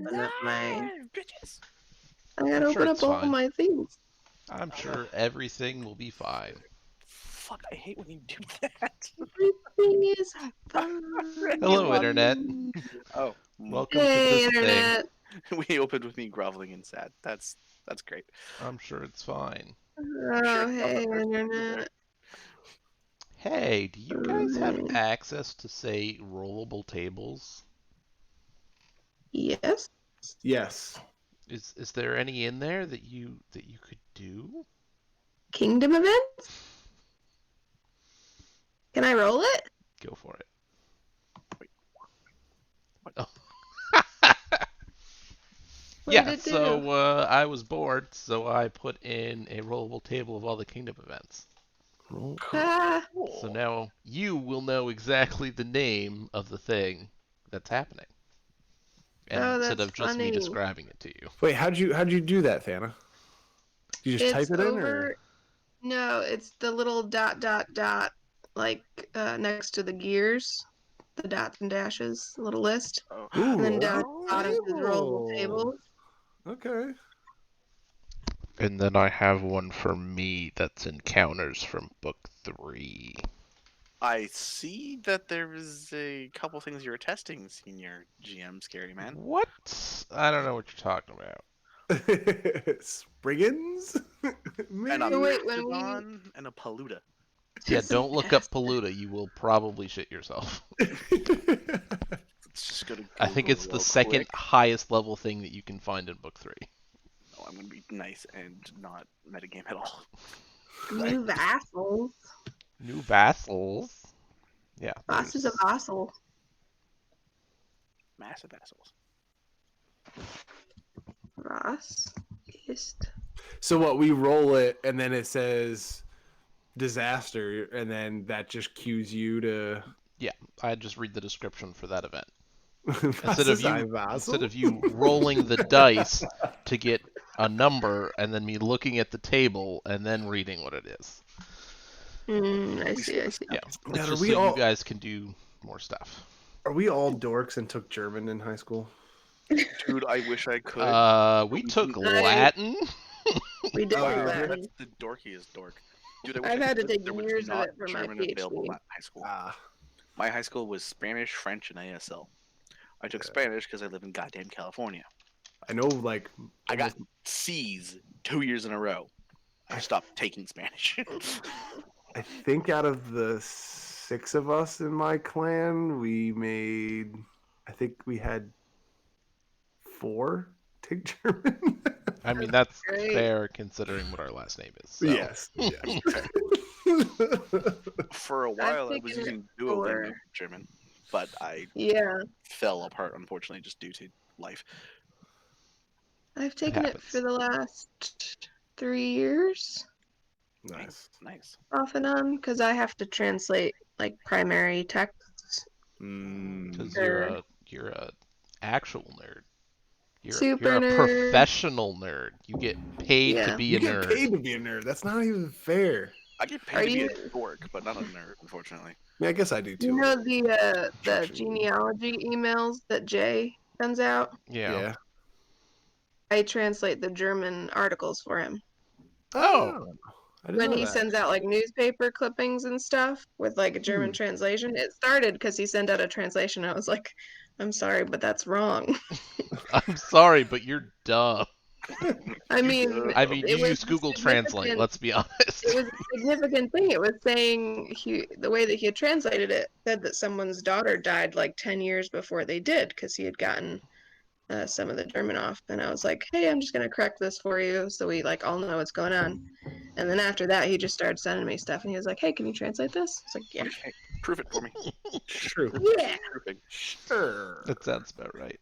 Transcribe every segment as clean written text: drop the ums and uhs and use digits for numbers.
Bitches. I gotta I'm sure open it's up all fine. my things. I'm sure everything will be fine. Fuck, I hate when you do that. Everything is fine. Hello, Internet. Oh, Welcome to Hey, this Internet. we opened with me groveling and sad. That's great. thing. I'm sure it's fine. Oh, Sure, hey, Robert, Internet. Hey, do you guys have Alright. access to, say, rollable tables? Yes. Yes. Is there any in there that you could do? Kingdom events? Can I roll it? Go for it. Wait, what? Oh. What Yeah, did it do? so I was bored, so I put in a rollable table of all the kingdom events. Ah, So now you will know exactly the name of the thing that's happening. And oh, instead that's of just me funny. describing it to you. Wait, how'd you do that, Thana? You just It's type it in, over. or? No, it's the little dot, like next to the gears, the dots and dashes, little list. Oh. And then Ooh, down at the bottom is rollable tables. Okay. And then I have one for me that's encounters from book 3. I see that there is a couple things you were testing, Senior GM Scary Man. What? I don't know what you're talking about. Spriggans? And a So wait, when we Mastodon and a Paluda. Yeah, don't look up Paluda. You will probably shit yourself. Let's just go to Google I think it's the real second quick. highest level thing that you can find in book 3. Oh, I'm gonna be nice and not metagame at all. new vassals. New vassals. Yeah. Boss is a vassal. Massive assholes. Voss ist. So what? We roll it, and then it says disaster, and then that just cues you to. Yeah, I just read the description for that event. Instead Instead of you rolling the dice to get a number and then me looking at the table and then reading what it is. I see. Yeah, Now, it's are just we so all- you guys can do more stuff. Are we all dorks and took German in high school? Dude, I wish I could. We took I- Latin. We did Oh, do did that. you? That's the dorkiest dork. Dude, I wish I've I had to could. take There was years of not it for my German available PhD. at high school. Ah, My high school was Spanish, French, and ASL. I took Spanish because I live in goddamn California. I know. Like, I got C's 2 years in a row. I stopped taking Spanish. I think out of the 6 of us in my clan, I think we had 4 take German. I mean, that's Great. fair considering what our last name is. So. Yes. For a while, I was taken it using for- Duolingo German, but I Yeah, fell apart, unfortunately, just due to life. I've taken it happens. for the last 3 years, Nice. Nice. off and on, because I have to translate like primary texts. Because Or- you're a actual nerd. Super you're a nerd. professional nerd. You get paid to Yeah. be You a get nerd. paid to be a nerd. That's not even fair. I get Are paid to be you- a dork, but not a nerd, unfortunately. Yeah, I guess I do too. You know the Construction. genealogy emails that Jay sends out? Yeah. I translate the German articles for him. Oh. I didn't When know he that. sends out like newspaper clippings and stuff with like a German translation, it started because he sent out a translation. I was like, I'm sorry, but that's wrong. I'm sorry, but you're dumb. I mean, You it was use a Google Translate. significant- Let's be honest. It was a significant thing. It was saying the way that he had translated it said that someone's daughter died like 10 years before they did because he had gotten some of the German off. And I was like, hey, I'm just going to correct this for you so we like all know what's going on. And then after that, he just started sending me stuff and he was like, hey, can you translate this? It's like, yeah. Okay, prove it for me. True. Yeah. Proving. Sure. That sounds about right.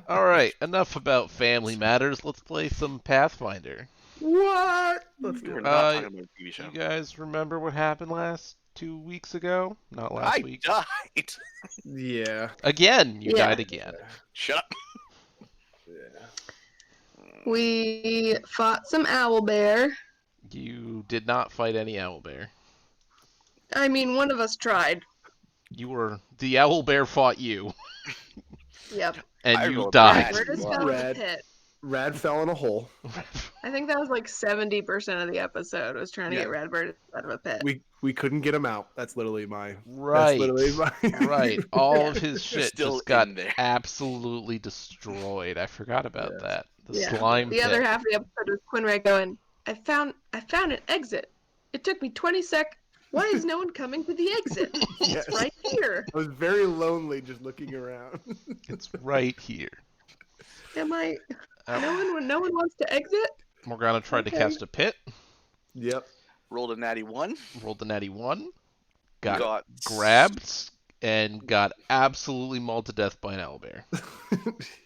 All right, enough about family matters. Let's play some Pathfinder. What? Let's We do were it. not talking about a TV show. You guys remember what happened last 2 weeks ago? Not last I week. died. Yeah. Again, you Yeah. died again. Shut up. Yeah. We fought some owlbear. You did not fight any owlbear. I mean, one of us tried. The owlbear fought you. Yep. and I you rolled died. Where does Wow. fell in the Rad. pit? Rad fell in a hole. I think that was like 70% of the episode was trying to Yeah. get Radbird out of a pit. We couldn't get him out. That's literally my. Right. That's literally my. Right. All Yeah. of his shit Still just got in there. absolutely destroyed. I forgot about Yeah. that. The Yeah. slime The pit. other half of the episode was Quinray going, I found an exit. It took me 20 seconds. Why is no one coming to the exit? Yes. It's right here. I was very lonely just looking around. It's right here. Am I? Uh, No one wants to exit. Morgana tried to Okay. cast a pit, Yep. Rolled a natty 1. rolled the natty 1, got Got grabbed, and got absolutely mauled to death by an owlbear.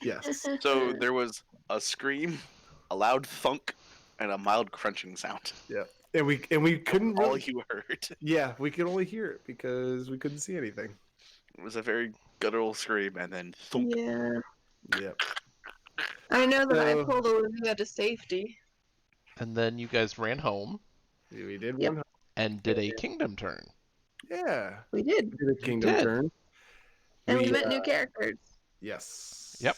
Yes. So there was a scream, a loud thunk, and a mild crunching sound. Yeah. And we couldn't All really. you heard. Yeah, we could only hear it because we couldn't see anything. It was a very guttural scream, and then thunk. Yeah. Yep. I know that I So- pulled Olivia to safety. And then you guys ran home We did Yep. one. and did a kingdom turn. Yeah. We did. We did a kingdom did. turn. And we met new characters. Yes. Yep.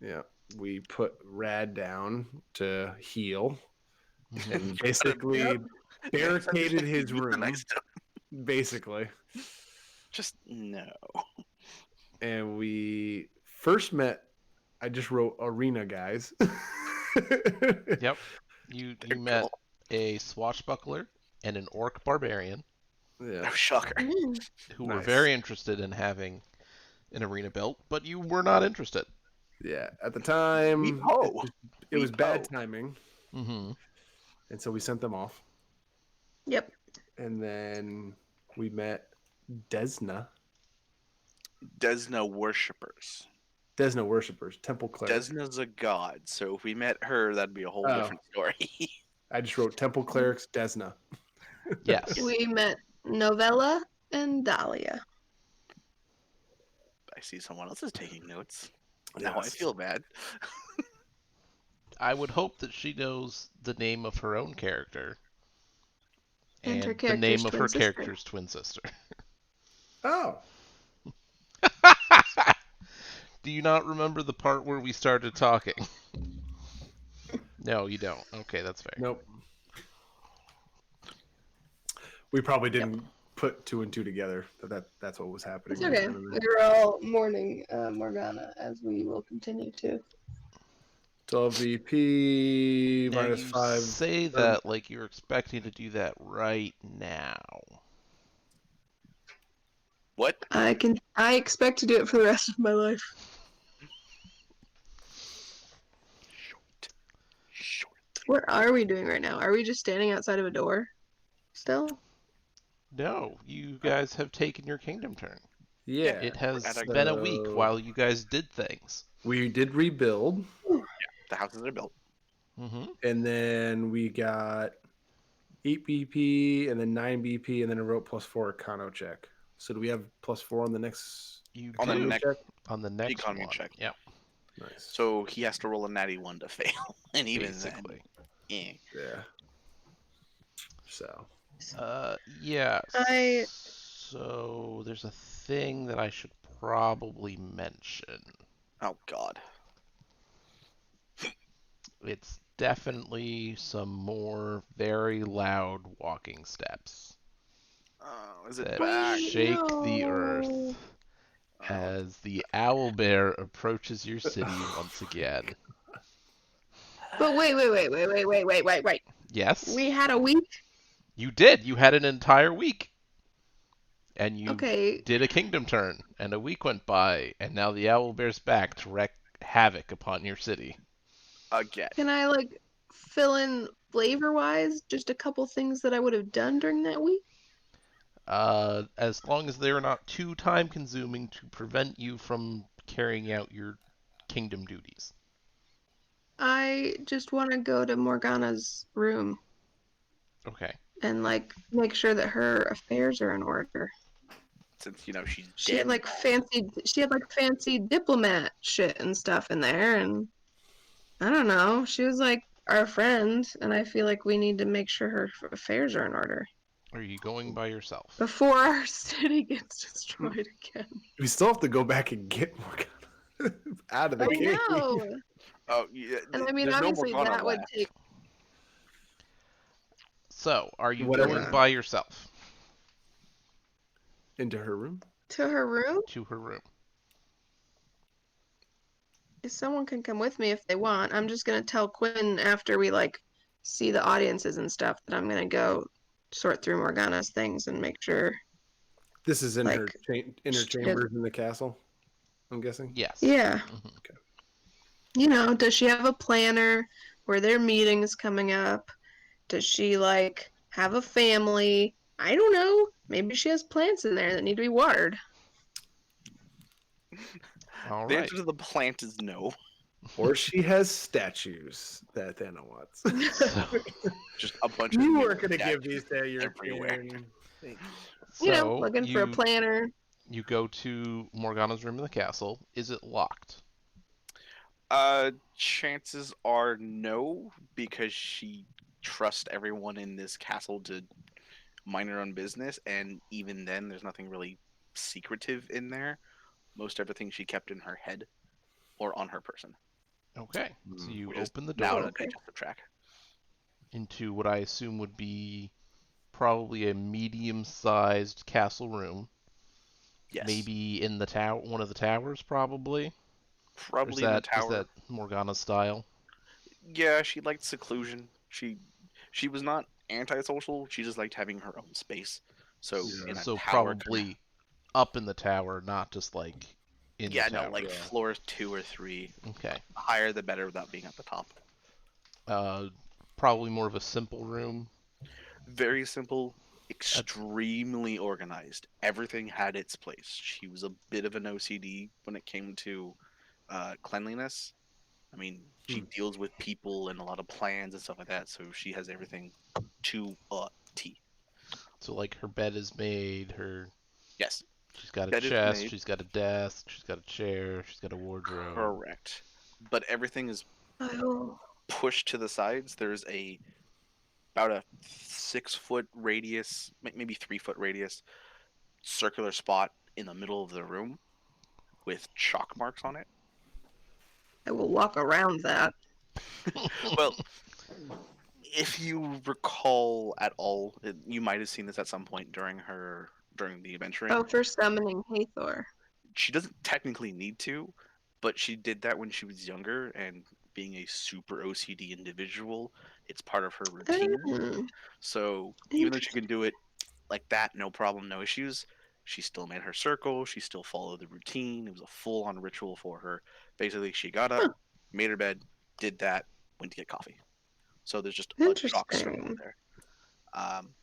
Yeah. We put Rad down to heal Mhm. and basically Yep. barricaded his Be room. nice to- Basically. Just no. And we first met. I just wrote arena guys. Yep. You met a swashbuckler and an orc barbarian Yeah. No shocker. who were Nice. very interested in having an arena built, but you were not interested. Yeah. At the time, Weepo. it was bad Weepo. timing, Mm-hmm. and so we sent them off. Yep. And then we met Desna. Desna worshippers. Desna worshippers, temple cleric. Desna's a god, so if we met her, that'd be a whole Oh. different story. I just wrote temple clerics, Desna. Yes. We met Novella and Dahlia. I see someone else is taking notes. Now I Yes. feel bad. I would hope that she knows the name of her own character And her the character's name of twin her sister. character's twin sister. Oh, Do you not remember the part where we started talking? No, you don't. Okay, that's fair. nope. We probably didn't put two and two together. That's what was happening. It's okay. We were all mourning Morgana, as we will continue to. 12 VP Now minus you 5. say that like you're expecting to do that right now. What? I expect to do it for the rest of my life. Short. What are we doing right now? Are we just standing outside of a door? Still? No, you guys have taken your kingdom turn. Yeah. It has at a- been a week So- while you guys did things. We did rebuild, The houses are built. Mm-hmm. and then we got 8 BP, and then 9 BP, and then a rope +4 Econo check. So do we have +4 on the next You On the do next- check? on the next economy one. check. Yep, Nice. So he has to roll a natty 1 to fail. And even basically. then, Yeah. So. Yeah. I- So there's a thing that I should probably mention. oh god. It's definitely some more very loud walking steps Oh, is it that back? shake the No. earth as the owl bear approaches your city once again. But wait. Yes, We had a week? you did. You had an entire week, and you Okay. did a kingdom turn, and a week went by, and now the owl bear's back to wreak havoc upon your city. Again. Can I, like, fill in flavor-wise just a couple things that I would have done during that week? As long as they're not too time consuming to prevent you from carrying out your kingdom duties. I just want to go to Morgana's room Okay. and, like, make sure that her affairs are in order. Since, you know, she's She dead. had like fancy diplomat shit and stuff in there, and I don't know. She was like our friend, and I feel like we need to make sure her affairs are in order Are you going by yourself? before our city gets destroyed again. We still have to go back and get more. Out of the I game. know. Oh, yeah, And I mean, there's no obviously Morgana that would left. take. So, are you Whatever. going by yourself Into her room. To her room? to her room? Someone can come with me if they want. I'm just gonna tell Quinn after we like see the audiences and stuff that I'm gonna go sort through Morgana's things and make sure This is in her like inner she does. chambers in the castle, I'm guessing. Yes. Yeah. Mhm. Does she have a planner? Were there meetings coming up? Does she like have a family? I don't know. Maybe she has plants in there that need to be watered. All The right. answer to the plant is no. Or she has statues that Thana wants. So, Just a bunch of You mirror weren't going to give these statues to your everywhere. queen. Thank you. so Looking for a planner. you go to Morgana's room in the castle. Is it locked? Chances are no, because she trusts everyone in this castle to mind her own business, and even then, there's nothing really secretive in there. Most everything she kept in her head or on her person, Okay. So you which is open the now door a Okay. digestive tract. into what I assume would be probably a medium-sized castle room. Yes, Maybe in the tower, one of the towers, probably. Or probably in the is tower. that Morgana style? Yeah, she liked seclusion. She was not antisocial. She just liked having her own space. So in Yeah. a So tower, kind of. probably up in the tower, not just like in the Yeah, no, tower. like Yeah. floor 2 or 3. Okay. Higher the better without being at the top. Uh, Probably more of a simple room. Very simple, That's extremely organized. Everything had its place. She was a bit of an OCD when it came to cleanliness. I mean, she Hmm. deals with people and a lot of plans and stuff like that, so she has everything to a T. so like her bed is made. Yes, She's got a bed is chest. made, She's got a desk. She's got a chair. She's got a wardrobe. correct, but everything is Oh, pushed to the sides. There's about a 6 foot radius, maybe 3 foot radius, circular spot in the middle of the room with chalk marks on it. I will walk around that. Well, if you recall at all, you might have seen this at some point during the adventuring. Oh, for summoning Hathor. She doesn't technically need to, but she did that when she was younger, and being a super OCD individual, it's part of her routine. Mm, So even though she interesting. can do it like that, no problem, no issues, she still made her circle. She still followed the routine. It was a full-on ritual for her. Basically, she got up, Huh, made her bed, did that, went to get coffee. So there's just a chalk circle interesting. there. Um,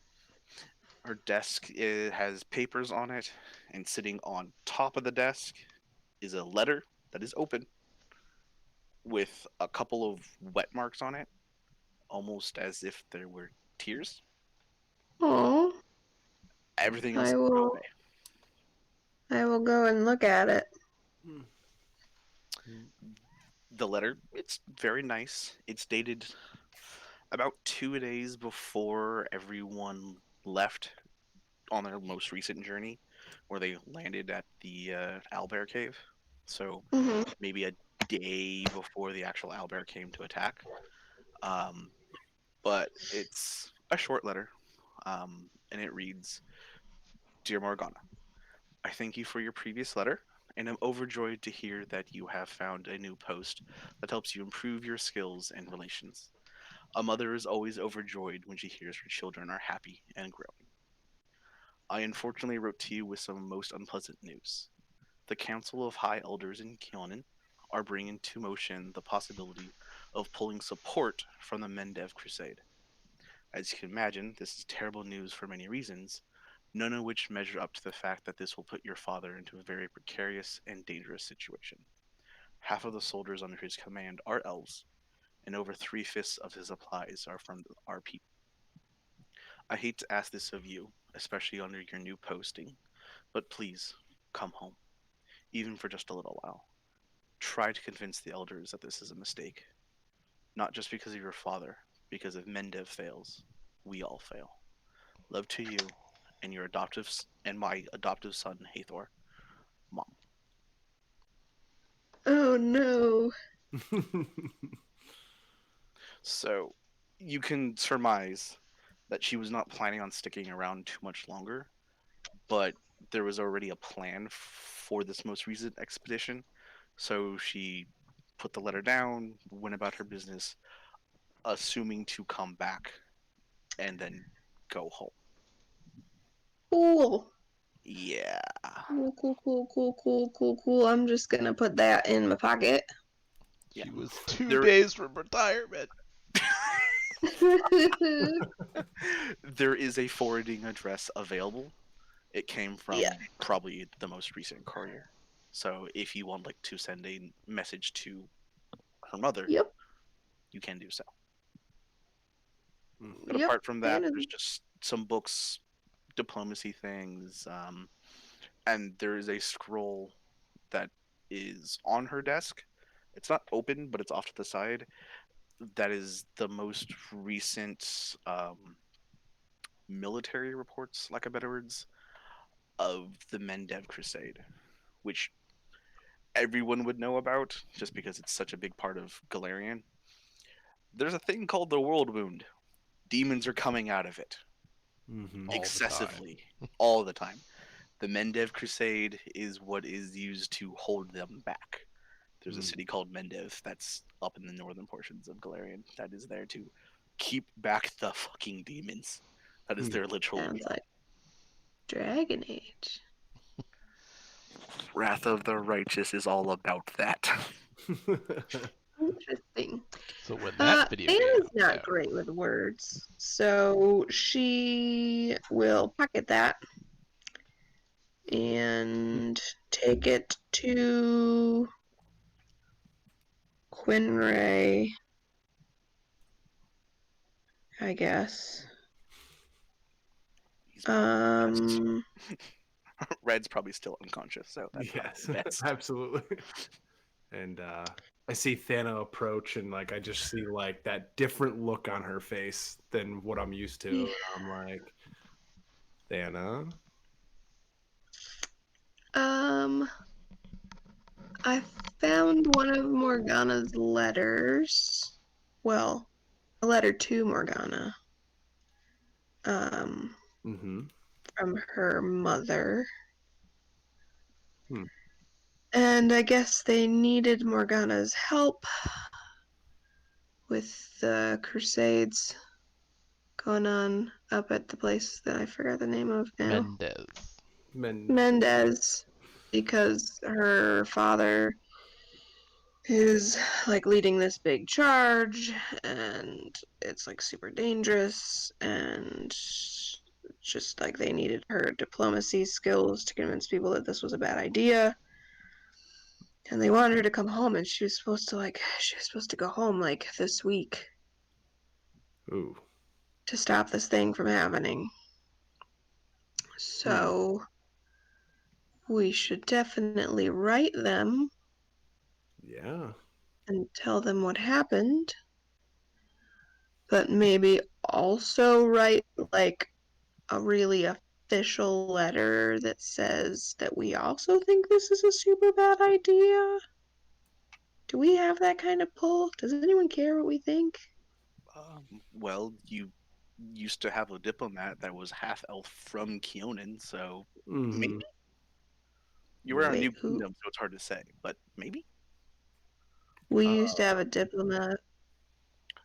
Her desk has papers on it, and sitting on top of the desk is a letter that is open with a couple of wet marks on it, almost as if there were tears. Oh, Everything else I is will. okay. I will go and look at it. Hmm. The letter, it's very nice. It's dated about 2 days before everyone left on their most recent journey, where they landed at the owlbear cave. So Hmm. maybe a day before the actual owlbear came to attack. Um, but it's a short letter, and it reads, "Dear Morgana, I thank you for your previous letter, and am overjoyed to hear that you have found a new post that helps you improve your skills and relations. A mother is always overjoyed when she hears her children are happy and growing. I unfortunately wrote to you with some most unpleasant news. The Council of High Elders in Kyonin are bringing to motion the possibility of pulling support from the Mendev Crusade. As you can imagine, this is terrible news for many reasons, none of which measure up to the fact that this will put your father into a very precarious and dangerous situation. Half of the soldiers under his command are elves, and over 3/5 of his supplies are from our people. I hate to ask this of you, especially under your new posting, but please come home, even for just a little while. Try to convince the elders that this is a mistake, not just because of your father, because if Mendev fails, we all fail. Love to you and your and my adoptive son Hathor, Mom." Oh no. So you can surmise that she was not planning on sticking around too much longer, but there was already a plan for this most recent expedition. So she put the letter down, went about her business, assuming to come back and then go home. Cool. Yeah. Cool. I'm just gonna put that in my pocket. Yeah. She was 2 There days from retirement. there is a forwarding address available. It came Yeah. from probably the most recent courier. So if you want like to send a message to her mother, Yep. you can do so. Mm. But Yep. apart from that, And there's just some books, diplomacy things, and there is a scroll that is on her desk. It's not open, but it's off to the side. That is the most recent military reports, like a better words, of the Mendev Crusade, which everyone would know about just because it's such a big part of Galarian. There's a thing called the World Wound. Demons are coming out of it Mm-hmm. All the time. excessively, all the time. The Mendev Crusade is what is used to hold them back. There's a Mm. city called Mendev that's up in the northern portions of Galarian that is there to keep back the fucking demons. That is Hmm. their literal sounds job. like Dragon Age. Wrath of the Righteous is all about that. Interesting. So when that video game Anna's comes not out, great with words, so she will pocket that and take it to Quinray, I guess. He's probably best. Um, Red's probably still unconscious, so that's Yes, probably best. absolutely. And I see Thana approach, and like I just see like that different look on her face than what I'm used to. And I'm like, Thana. um, I found one of Morgana's letters. Well, a letter to Morgana. Um, Mm-hmm. from her mother. Hmm. And I guess they needed Morgana's help with the crusades going on up at the place that I forgot the name of now. Mendez. Mendez, because her father is like leading this big charge and it's like super dangerous and just like they needed her diplomacy skills to convince people that this was a bad idea. And they wanted her to come home and she was supposed to go home like this week Ooh. to stop this thing from happening. Hmm. So we should definitely write them Yeah. and tell them what happened, but maybe also write like a really official letter that says that we also think this is a super bad idea. Do we have that kind of pull? Does anyone care what we think? Well, you used to have a diplomat that was half elf from Keonan, so maybe Mm-hmm. you were in a new Wait, who? kingdom, so it's hard to say, but maybe. We Uh, used to have a diplomat.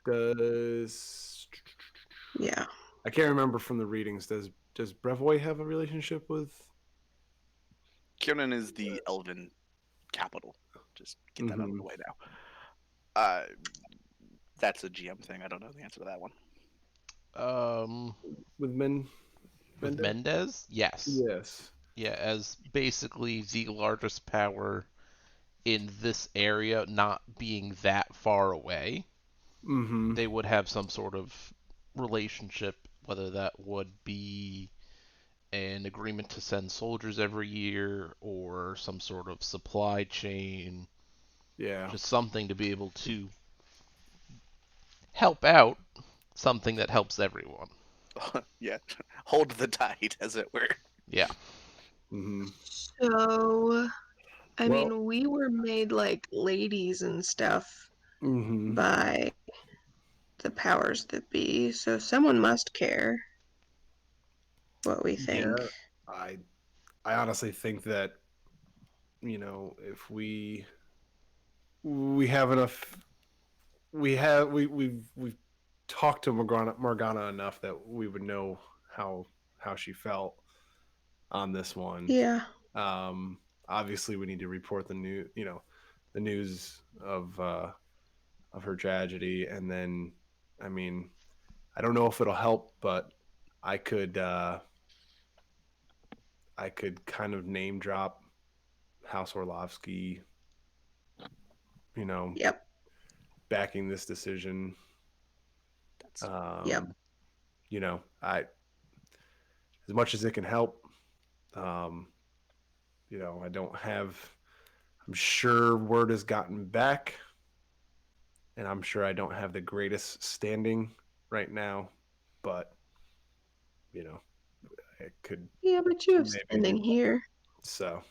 does Yeah. I can't remember from the readings. Does Brevoy have a relationship with? Keonan is the elven capital. Just get that out of Mm-hmm. the way now. Uh, that's a GM thing. I don't know the answer to that one. Um, With with Mendez? Mendez, yes. Yes. Yeah, as basically the largest power in this area, not being that far away, Mm-hmm. they would have some sort of relationship, whether that would be an agreement to send soldiers every year or some sort of supply chain, Yeah. just something to be able to help out something that helps everyone. Yeah, hold the tide, as it were. Yeah. Mm-hmm. So I Well- mean, we were made like ladies and stuff Mm-hmm. by the powers that be, so someone must care what we think. Yeah, I honestly think that, if we have enough, we've talked to Morgana enough that we would know how she felt on this one. Yeah. Obviously, we need to report the news of her tragedy, and then, I mean, I don't know if it'll help, but I could uh, I could kind of name drop House Orlovsky, you know, Yep. backing this decision. That's Yep. I as much as it can help. Um, I don't have. I'm sure word has gotten back, and I'm sure I don't have the greatest standing right now, but it could Yeah, but you have maybe standing here. so.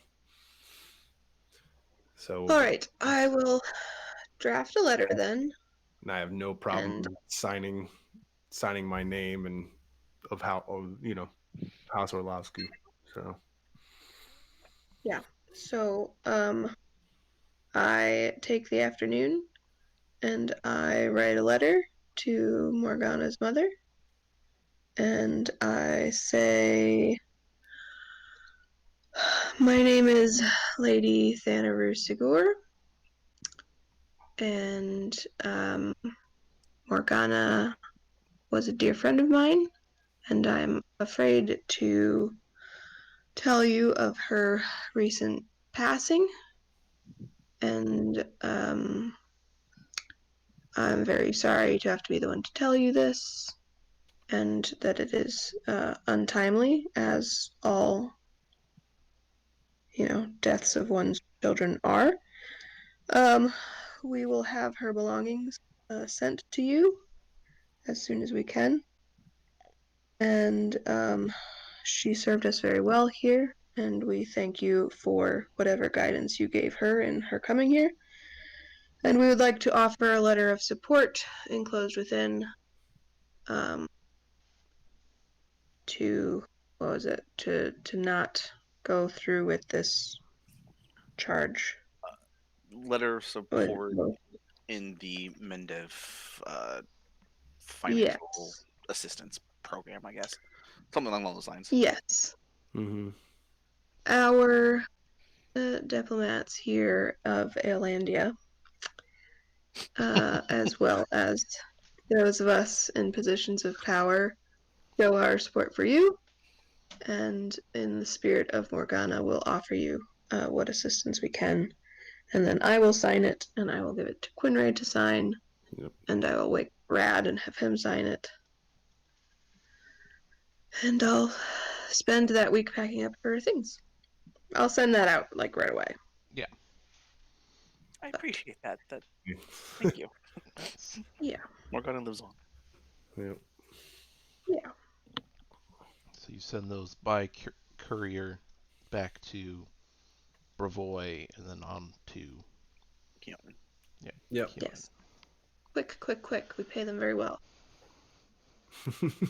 So, All right, I will draft a letter then. and I have no And problem signing my name and House Orlovsky. So yeah. So, I take the afternoon and I write a letter to Morgana's mother and I say, my name is Lady Thanaru Sigur, and Morgana was a dear friend of mine, and I'm afraid to tell you of her recent passing, and I'm very sorry to have to be the one to tell you this, and that it is untimely, as all, deaths of one's children are. Um, we will have her belongings sent to you as soon as we can. And she served us very well here, and we thank you for whatever guidance you gave her in her coming here. And we would like to offer a letter of support enclosed within um, to, what was it, to not go through with this charge. letter of But, support in the Mendev financial yes. assistance program, I guess. Something along those lines. Yes. mm-hmm. Our diplomats here of Aelandia, as well as those of us in positions of power, show our support for you, and in the spirit of Morgana, we'll offer you what assistance we can. And then I will sign it, and I will give it to Quinray to sign, Yep. and I will wake Brad and have him sign it. And I'll spend that week packing up her things. I'll send that out, like, right away. Yeah. I appreciate that. Thank you. Nice. Yeah. Morgana lives on. Yep. Yeah. So you send those by courier back to Bravoy and then on to Keon. Yep. Keon. Yes. Quick, quick, quick. We pay them very well.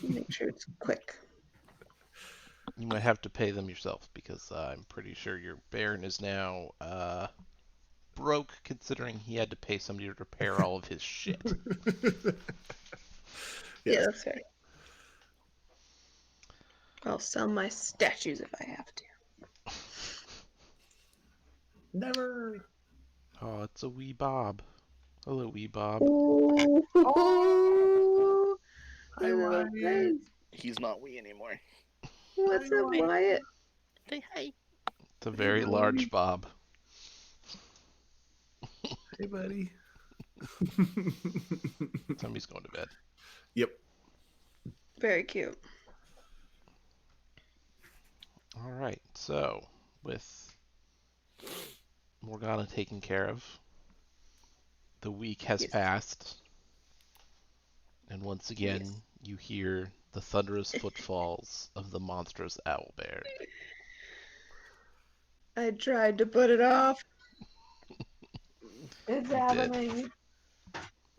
Make sure it's quick. You might have to pay them yourself because I'm pretty sure your Baron is now broke, considering he had to pay somebody to repair all of his shit. Yeah, Yes. that's fair. I'll sell my statues if I have to. Never. Oh, it's a wee Bob. Hello, wee Bob. Ooh. Hi, Little Wyatt. friends. He's not we anymore. What's Hi, up, Wyatt? Say hi. It's a very large Bob. Hey, buddy. Somebody's going to bed. Yep. Very cute. All right, so with Morgana taken care of, the week has Yes. passed, and once again Yes. you hear the thunderous footfalls of the monstrous owlbear. I tried to put it off. It's You did. happening.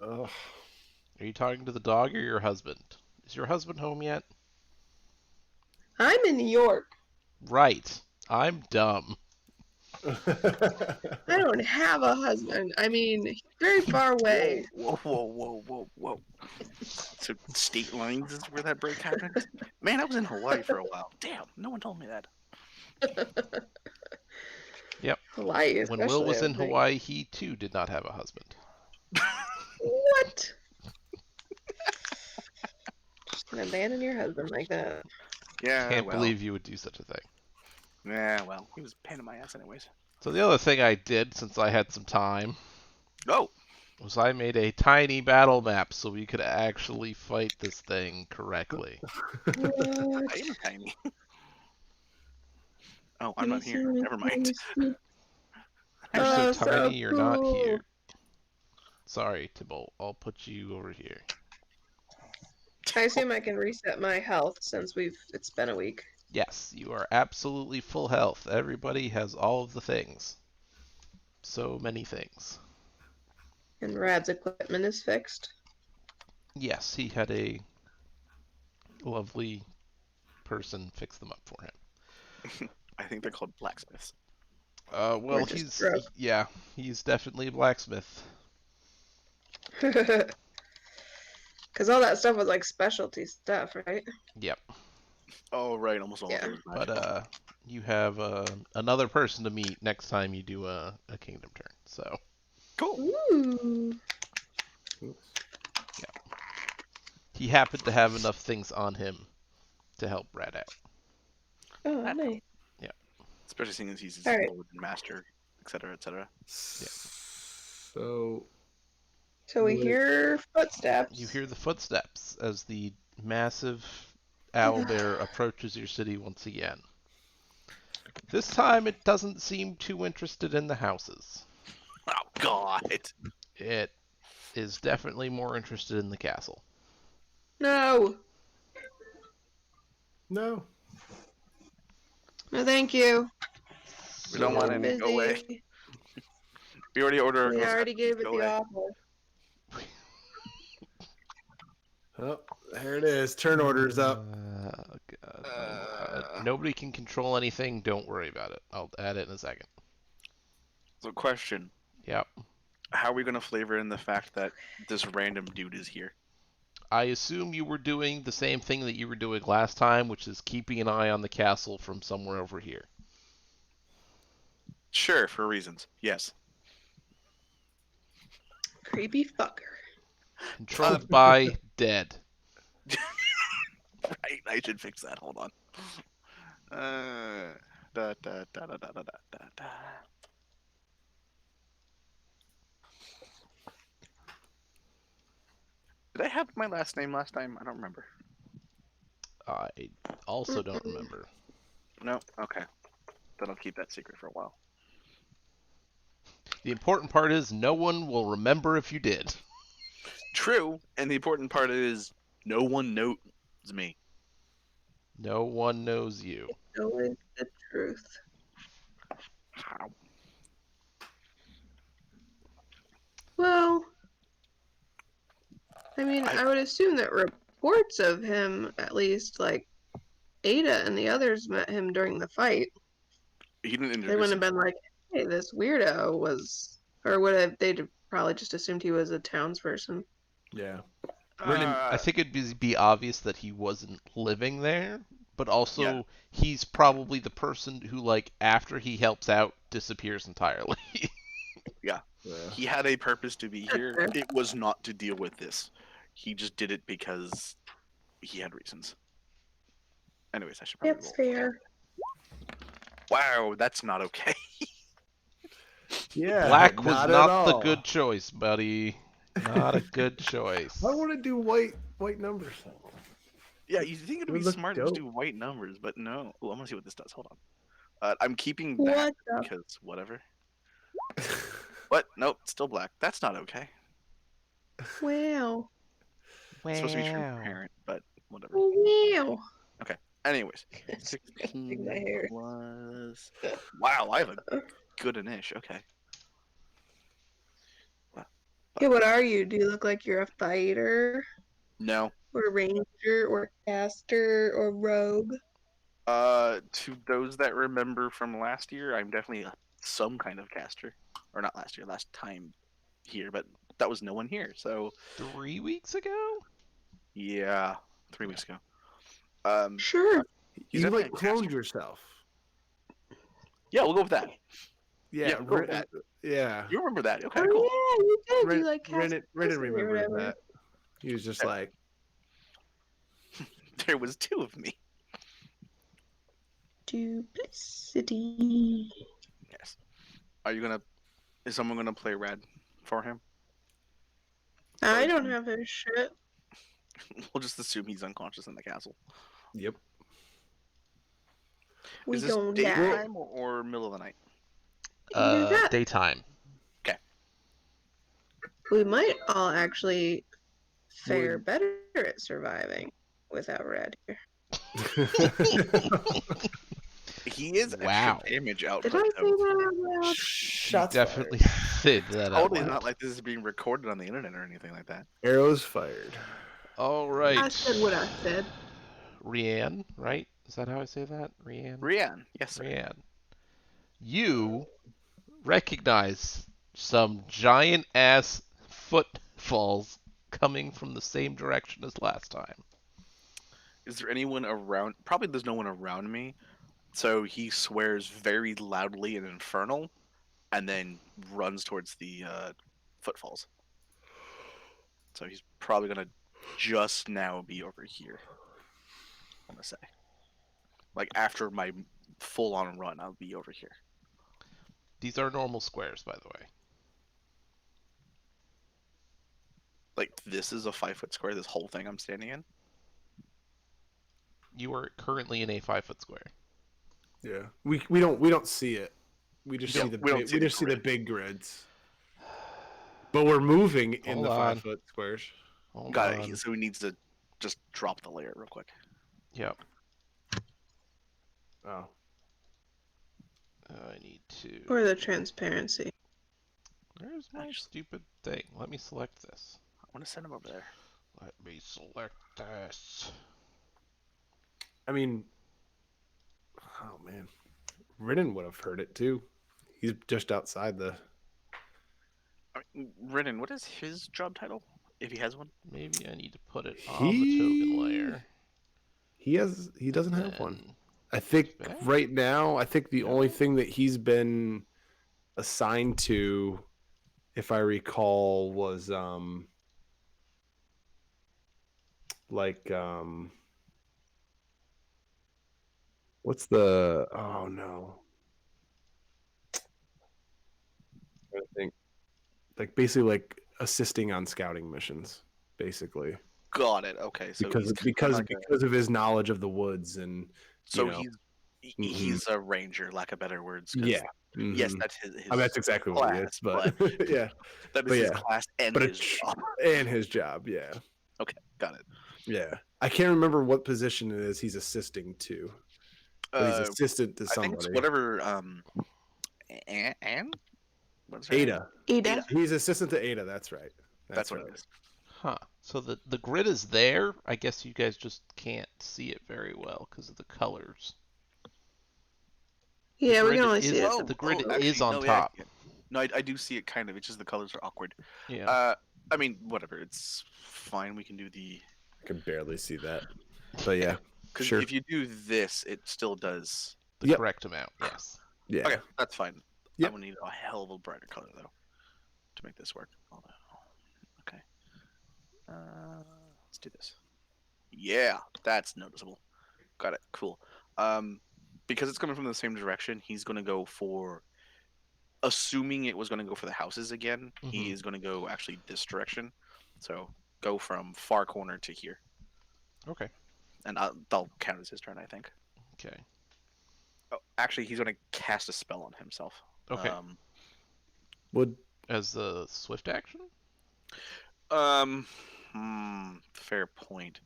Ugh. Are you talking to the dog or your husband? Is your husband home yet? I'm in New York. Right. I'm dumb. I don't have a husband. I mean, he's very far away. Whoa. So state lines is where that break happened? Man, I was in Hawaii for a while. Damn, no one told me that. Yep. Hawaii, especially. When Will was I in would think. Hawaii, he too did not have a husband. What? Just gonna abandon your husband like that. Yeah, Can't well. believe you would do such a thing. Yeah, well, he was a pain in my ass anyways. So the other thing I did, since I had some time, Oh, was I made a tiny battle map so we could actually fight this thing correctly. What? I am tiny. Oh, I'm not here. Never mind. You're so Oh, tiny, you're not cool. here. Sorry, Tybalt. I'll put you over here. I assume I can reset my health since it's been a week. Yes, you are absolutely full health. Everybody has all of the things. So many things. And Rad's equipment is fixed. Yes, he had a lovely person fix them up for him. I think they're called blacksmiths. Well, just he's definitely a blacksmith. Because all that stuff was like specialty stuff, right? Yep. Oh, right, almost all Yeah. of it was magical. But you have another person to meet next time you do a kingdom turn. So Cool. Ooh. he happened to have enough things on him to help Brad out. Oh, That's nice. Especially seeing as he's his All right. lord and master, etc., etc. So So we hear footsteps. You hear the footsteps as the massive owlbear approaches your city once again. This time it doesn't seem too interested in the houses. Oh, God. It is definitely more interested in the castle. No. no. No, thank you. We don't want I'm any. Go away. busy. We already ordered our We ghost already happens. gave it Go the away. offer. Oh, there it is. Turn order's up. God. Nobody can control anything. Don't worry about it. I'll add it in a second. So, question. Yep. How are we going to flavor in the fact that this random dude is here? I assume you were doing the same thing that you were doing last time, which is keeping an eye on the castle from somewhere over here. Sure, for reasons. Yes. Creepy fucker. Controlled by dead. Right, I should fix that. Hold on. Da, da, da, da, da, da, da, da. Did I have my last name last time? I don't remember. I also don't remember. No? Okay. Then I'll keep that secret for a while. The important part is no one will remember if you did. True, and the important part is no one knows me. No one knows you. Always the truth. How? Well, I mean, I- I would assume that reports of him, at least, like, Ada and the others met him during the fight. He didn't They introduce wouldn't have himself. been like, hey, this weirdo was. Or would have, they'd probably just assumed he was a townsperson. Yeah. I think it'd be obvious that he wasn't living there, but also Yeah. he's probably the person who, like, after he helps out, disappears entirely. Yeah. Yeah. He had a purpose to be here. fair. It was not to deal with this. He just did it because he had reasons. Anyways, I should probably That's roll. fair. Wow, that's not okay. Yeah. Black was not, not the good choice, buddy. Not a good choice. I want to do white numbers. Yeah, you think it'd It be would look smart to just dope. do white numbers, but no. Oh, I'm gonna see what this does. Hold on. I'm keeping What that the? because whatever. What? Nope, still black. That's not okay. Wow. It's supposed to be transparent, but whatever. Wow. Anyways, Scratching my 16 hair. plus. Wow, I have a good inish. Okay. Wow. Yeah, what are you? Do you look like you're a fighter, No. or a ranger, or caster, or rogue? To those that remember from last year, I'm definitely some kind of caster, or not last year, last time here, but that was no one here. So 3 weeks ago? yeah, 3 weeks ago. Um, Sure. he's You definitely like a caster. cloned yourself. Yeah, we'll go with that. Yeah, We'll go with that. yeah. You remember that? Okay, Oh cool. yeah, you did. You like cast Renan pussy or remembers whatever. that. He was just Yeah. like, There was two of me. Duplicity. Yes. Are you gonna? Is someone gonna play red for him? I don't have his shit. We'll just assume he's unconscious in the castle. yep. We Is this gon' die. daytime or middle of the night? Either that. Daytime. We might all actually fare Would- better at surviving without Red here. He is Wow. extra damage Did I output. say So that out loud? Shots Definitely did that out totally loud. not like this is being recorded on the internet or anything like that. fired. Arrows fired. All right. I said what I said. Rianne, right? Is that how I say that? Rianne? Rianne, yes sir. Rianne. You recognize some giant ass footfalls coming from the same direction as last time. Is there anyone around? Probably there's no one around me. So he swears very loudly and infernal, and then runs towards the footfalls. So he's probably gonna just now be over here. I'm gonna say, like after my full-on run, I'll be over here. These are normal squares, by the way. Like this is a 5 foot square. This whole thing I'm standing in. You are currently in a 5-foot square. Yeah. We don't see it. We just Yeah, see the we don't big, see we the just see the grid. big grids. But we're moving in Hold the on. 5-foot squares. Hold Got on. it. So he needs to just drop the layer real quick. Yep. Oh. I need to. Or the transparency. Where's my Actually- stupid thing? Let me select this. I want to send him over there. Let me select this. I mean, oh man, Ridden would have heard it too. He's just outside the. I mean, Renan, what is his job title, if he has one? Maybe I need to put it on the token layer. He doesn't have one. Then I think back? right now, I think the No. only thing that he's been assigned to, if I recall, was like what's the oh no. I think like basically like assisting on scouting missions, basically. Got it. Okay, so Because he's kinda because like because of his knowledge of the woods and so you know, he's a ranger, lack of better words. 'Cause yeah. Yes, Mhm. that's his I mean, that's exactly what he class, is, but yeah, that but is his yeah, class and but his it's job. and his job, yeah, Okay, got it. yeah. I can't remember what position it is he's assisting to, but he's assistant to I think it's somebody. whatever. Anne? What's her name? Ada. Ada. He's assistant to Ada. That's right. That's what right. it is. Huh. So the grid is there. I guess you guys just can't see it very well because of the colors. Yeah, we grid can only is- see it. Oh, the grid actually, is on no, top. Yeah. No, I do see it kind of. It's just the colors are awkward. Yeah. I mean, whatever. It's fine. We can do the. I can barely see that, but yeah, Because sure. if you do this, it still does. The Yep. correct amount. Yes. Yeah. Okay, that's fine. Yep. I'm gonna need a hell of a brighter color though to make this work. Hold on. Okay. Let's do this. Yeah, that's noticeable. Got it. Cool. Because it's coming from the same direction, he's gonna go for. Assuming it was gonna go for the houses again, he Mhm. is gonna go actually this direction. So go from far corner to here, Okay. and that'll count as his turn, I think. Okay. Oh, actually, he's gonna cast a spell on himself. Okay. Would As the swift action? Fair point.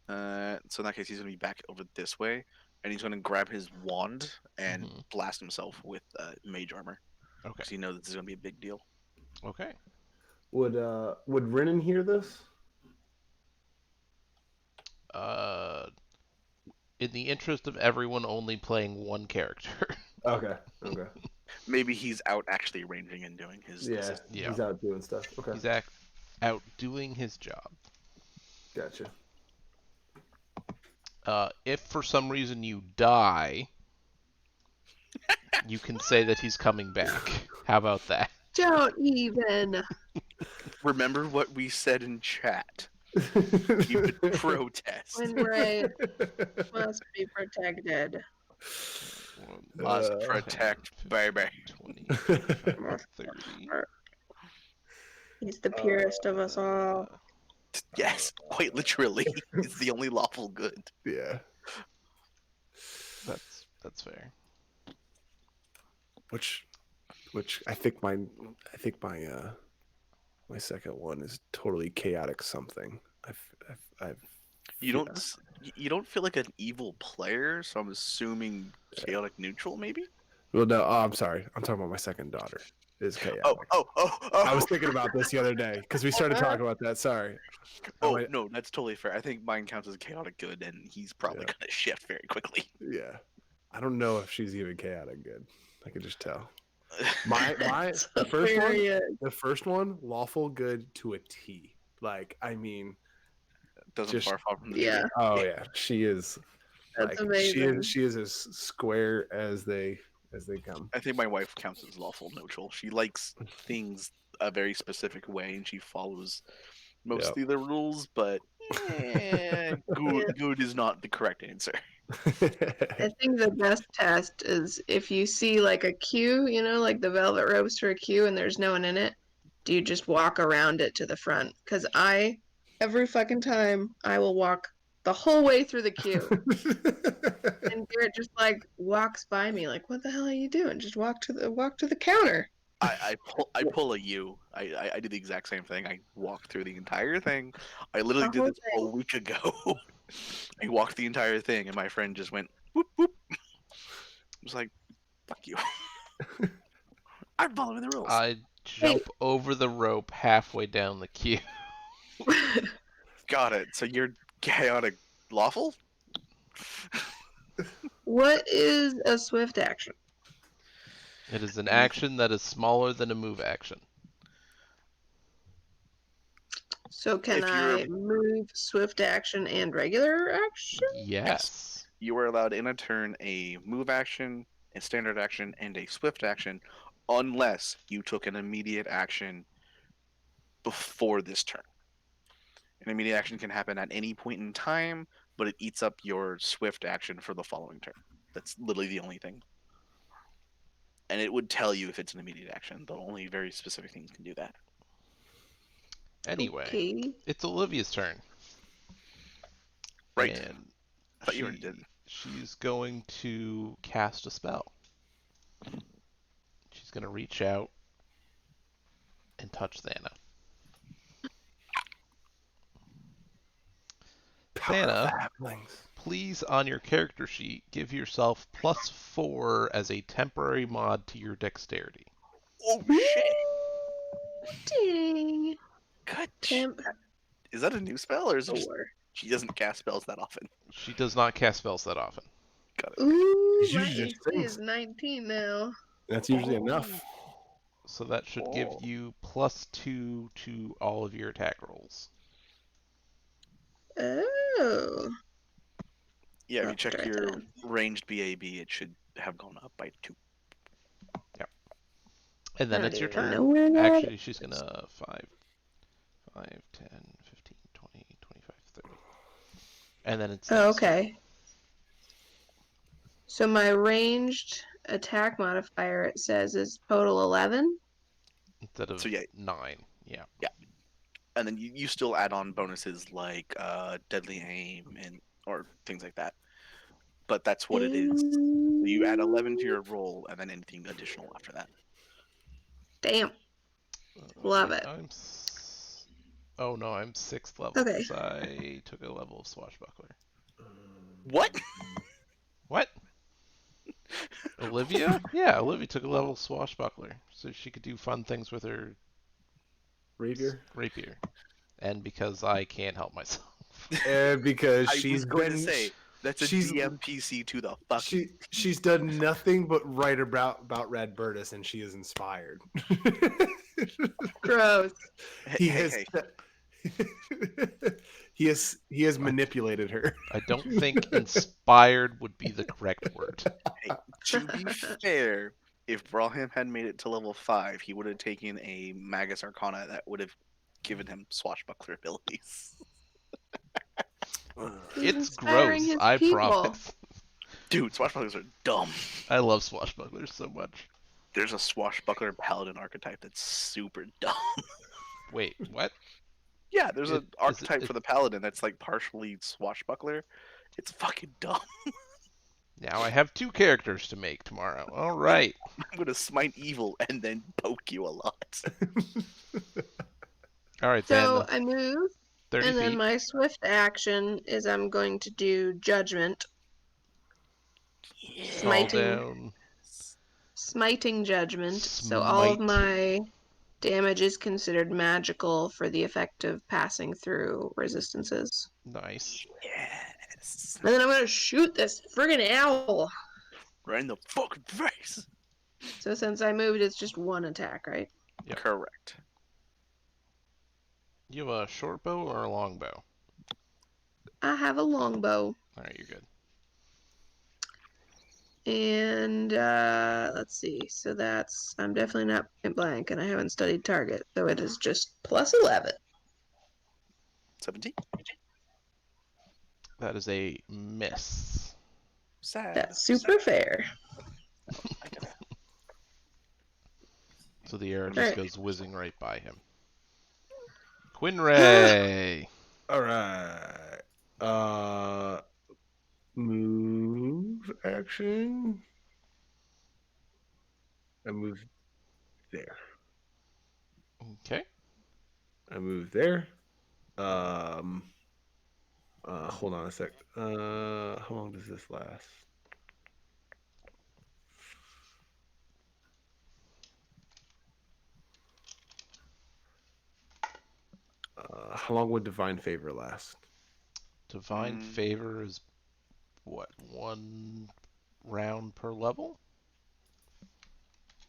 So in that case, he's gonna be back over this way, and he's gonna grab his wand and Mhm. blast himself with mage armor, Okay. because he knows this is gonna be a big deal. Okay. Would Renan hear this? Uh, in the interest of everyone only playing one character. Okay. Okay. Maybe he's out actually arranging and doing his Yeah, assist. Yeah. he's out doing stuff. Okay, He's out doing his job. gotcha. If for some reason you die, you can say that he's coming back. How about that? Don't even. Remember what we said in chat. You would protest. When right must be protected. Must 10, protect, 15, baby. 20, 25, Must 30. He's the purest of us all. Yes, quite literally. It's the only lawful good. Yeah. That's fair. Which I think my my second one is totally chaotic something. You don't feel like an evil player, so I'm assuming chaotic neutral, maybe. Well, no, I'm sorry. I'm talking about my second daughter is chaotic. Oh! I was thinking about this the other day because we started talking about that. Sorry. Oh no, that's totally fair. I think mine counts as chaotic good, and he's probably gonna shift very quickly. Yeah. I don't know if she's even chaotic good. I can just tell. My the first one, lawful good to a T. Like, I mean, Doesn't far fall from the Yeah. tree. oh yeah, she is. That's Like, amazing. she is as square as they come. I think my wife counts as lawful neutral. She likes things a very specific way, and she follows mostly the rules. But good is not the correct answer. I think the best test is if you see like a queue, like the velvet ropes for a queue and there's no one in it, do you just walk around it to the front? Because every fucking time, I will walk the whole way through the queue. And Garrett just like walks by me like, what the hell are you doing? Just walk to the counter. I pull a U. I do the exact same thing. I walk through the entire thing. I literally The did whole this a week ago. I walked the entire thing, and my friend just went whoop whoop. I was like, "Fuck you." I'm following the rules. I jump over the rope halfway down the queue. Got it. So you're chaotic lawful? What is a swift action? It is an action that is smaller than a move action. So can I move swift action and regular action? Yes. You are allowed in a turn a move action, a standard action, and a swift action, unless you took an immediate action before this turn. An immediate action can happen at any point in time, but it eats up your swift action for the following turn. That's literally the only thing. And it would tell you if it's an immediate action, though only very specific things can do that. Anyway, Okay. it's Olivia's turn. Right. And Thought you already did. she's going to cast a spell. She's going to reach out and touch Thana. Thana, please on your character sheet give yourself +4 as a temporary mod to your dexterity. Oh shit! Ding. Good. Temp Is that a new spell, or is it just 4. she doesn't cast spells that often? She does not cast spells that often. Got it. Ooh, It's my usually just AC things. is 19 now. That's usually enough. So that should give you +2 to all of your attack rolls. Oh. Yeah, if you Let's check try your that. ranged BAB, it should have gone up by 2. And then I it's your don't turn. know where that Actually, she's going to 5, 10, 15, 20, 25, 30. And then it's Oh, next turn. okay. So my ranged attack modifier, it says, is total 11. Instead of So, yeah. 9. Yeah. And then you still add on bonuses like deadly aim or things like that. But that's what it is. So you add 11 to your roll, and then anything additional after that. Damn. Love it. Oh no, I'm 6th level Okay. because I took a level of swashbuckler. What? What? Olivia? Yeah, Olivia took a level of swashbuckler, so she could do fun things with her Rapier. rapier. And because I can't help myself. And because I was going to been say that's a she's DMPC to the fucking. she's done nothing but write about Radbertus, and she is inspired. Gross. he Hey, has hey. he has manipulated her. I don't think inspired would be the correct word. Hey, to be fair, if Brawlham had made it to level 5, he would have taken a Magus Arcana that would have given him swashbuckler abilities. He's It's inspiring gross, his I people. promise. Dude, swashbucklers are dumb. I love swashbucklers so much. There's a swashbuckler paladin archetype that's super dumb. Wait, what? Yeah, there's an Is archetype for the paladin that's like partially swashbuckler. It's fucking dumb. Now I have 2 characters to make tomorrow. All right. I'm gonna smite evil and then poke you a lot. All right, So then. I move, 30 and then feet. my swift action is I'm going to do judgment, Fall smiting, down. smiting judgment. So all of Smite. my damage is considered magical for the effect of passing through resistances. Nice. Yes. And then I'm gonna shoot this friggin' owl. Right in the fucking face. So since I moved, it's just one attack, right? Yep. Correct. You have a short bow or a long bow? I have a longbow. All right, you're good. And let's see. So that's I'm definitely not point blank, and I haven't studied target, so it is just plus 11. 17. That is a miss. Sad. That's super fair. I get it. So the arrow just Alright. goes whizzing right by him. Quinray. All right. Move action. I move there. Okay. I move there. Hold on a sec. How long does this last? How long would Divine Favor last? Divine favor is what, 1 round per level?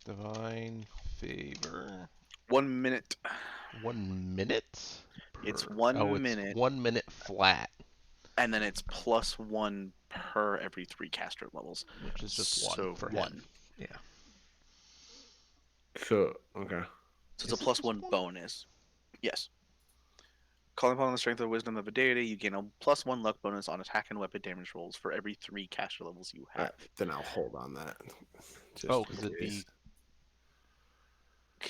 Divine favor. 1 minute. 1 minute? It's Per- 1 oh, it's minute. 1 minute flat, And then it's +1 per every 3 caster levels. which is just 1 So for 1. him. Yeah. So okay. So Is it's a it plus just 1 one? bonus. Yes. Calling upon the strength of wisdom of a deity, you gain a +1 luck bonus on attack and weapon damage rolls for every 3 caster levels you have. Then I'll hold on that. Just Oh, in because it'd case. be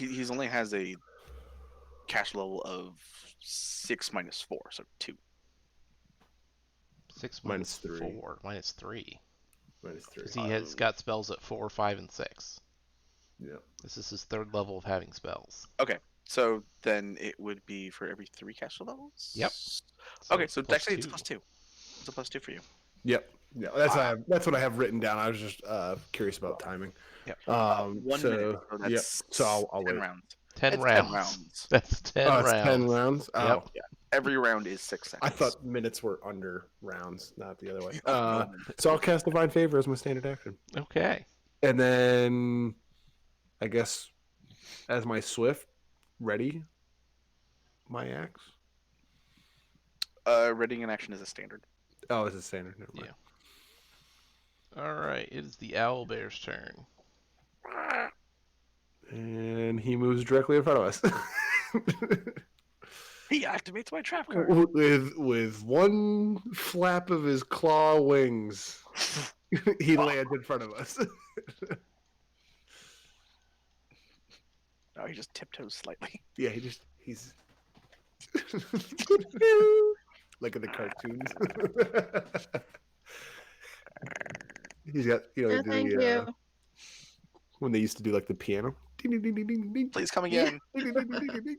He's only has a caster level of 6 minus 4, so 2. 6 Minus minus 3. 4 minus 3. -3. Because he has got spells at 4, 5, and 6. Yeah. This is his 3rd level of having spells. Okay, so then it would be for every 3 caster levels? Yep. Okay, so plus actually it's 2. +2. It's a +2 for you. Yep. Yeah. That's what I have written down. I was just curious about timing. Yep. 1 minute. So Yep. that's So I'll 10 wait. rounds. 10 It's rounds. 10 rounds. That's 10 Oh, rounds. it's 10 rounds? Oh. Yep. Yeah. Every round is 6 I seconds. thought minutes were under rounds, not the other way. No. So I'll cast Divine Favor as my standard action. Okay. And then I guess as my Swift, ready my axe. Readying an action is a standard. Oh, it's a standard. Never mind. Alright, it is the owlbear's turn. And he moves directly in front of us. He activates my trap card. with one flap of his claw wings, he lands in front of us. No, he just tiptoes slightly. Yeah, he's like in the cartoons. He's got No, thank you. when they used to do like the piano. Ding, ding, ding, ding, ding, ding. Please come again. Ding, ding, ding, ding, ding, ding.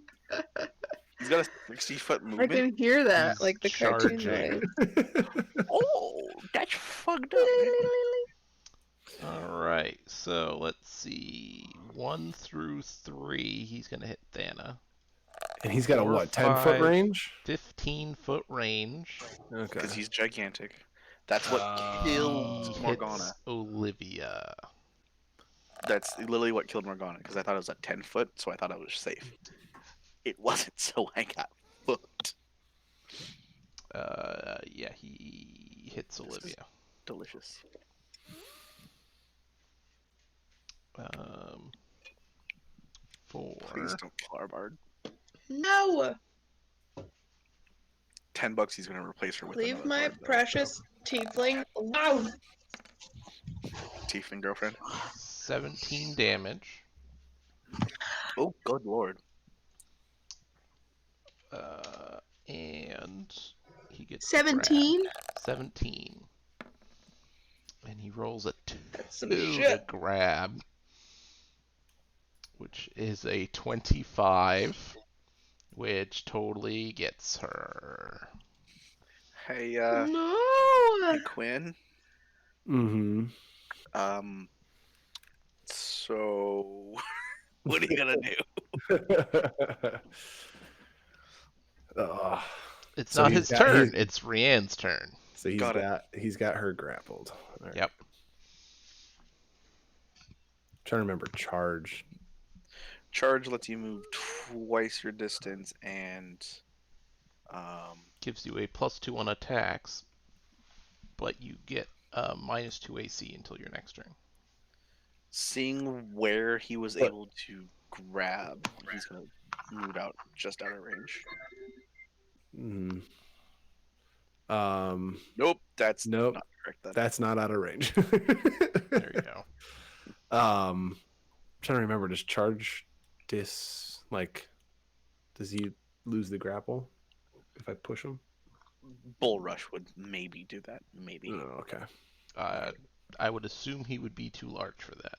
He's got a 60-foot I movement. can hear that, He's like the cartoon charging. noise. Oh, that's fucked up, man. Alright, so let's see. 1 through 3, he's going to hit Thana. And he's got a 4, what, 10-foot 5, range? 15-foot range. Okay. Because he's gigantic. That's what He killed Morgana. hits Olivia. That's literally what killed Morgana, because I thought it was at 10 foot, so I thought I was safe. It wasn't, so I got fucked. Yeah, he hits This is Olivia. delicious. Please 4. don't kill our bard. No! $10 he's gonna replace her with Leave another my bard, though. precious tiefling alone! Tiefling girlfriend. 17 damage. Oh, good lord. And he gets 17? grabbed. 17. And he rolls a That's some 2 to shit. grab, which is a 25, which totally gets her. Hey, No! hey, Quinn. Mm-hmm. So, what are you gonna do? It's So not he's his got- turn. he's- It's Rianne's turn. So he's got her grappled. All right. Yep. Trying to remember charge. Charge lets you move twice your distance, and Gives you a +2 on attacks, but you get -2 AC until your next turn. seeing where he was able to grab, he's gonna move out just out of range. Mm. Nope, that's Nope. not correct. Then. That's not out of range. There you go. Trying to remember, does charge does he lose the grapple if I push him? Bull Rush would maybe do that. Maybe. Oh, okay. I would assume he would be too large for that.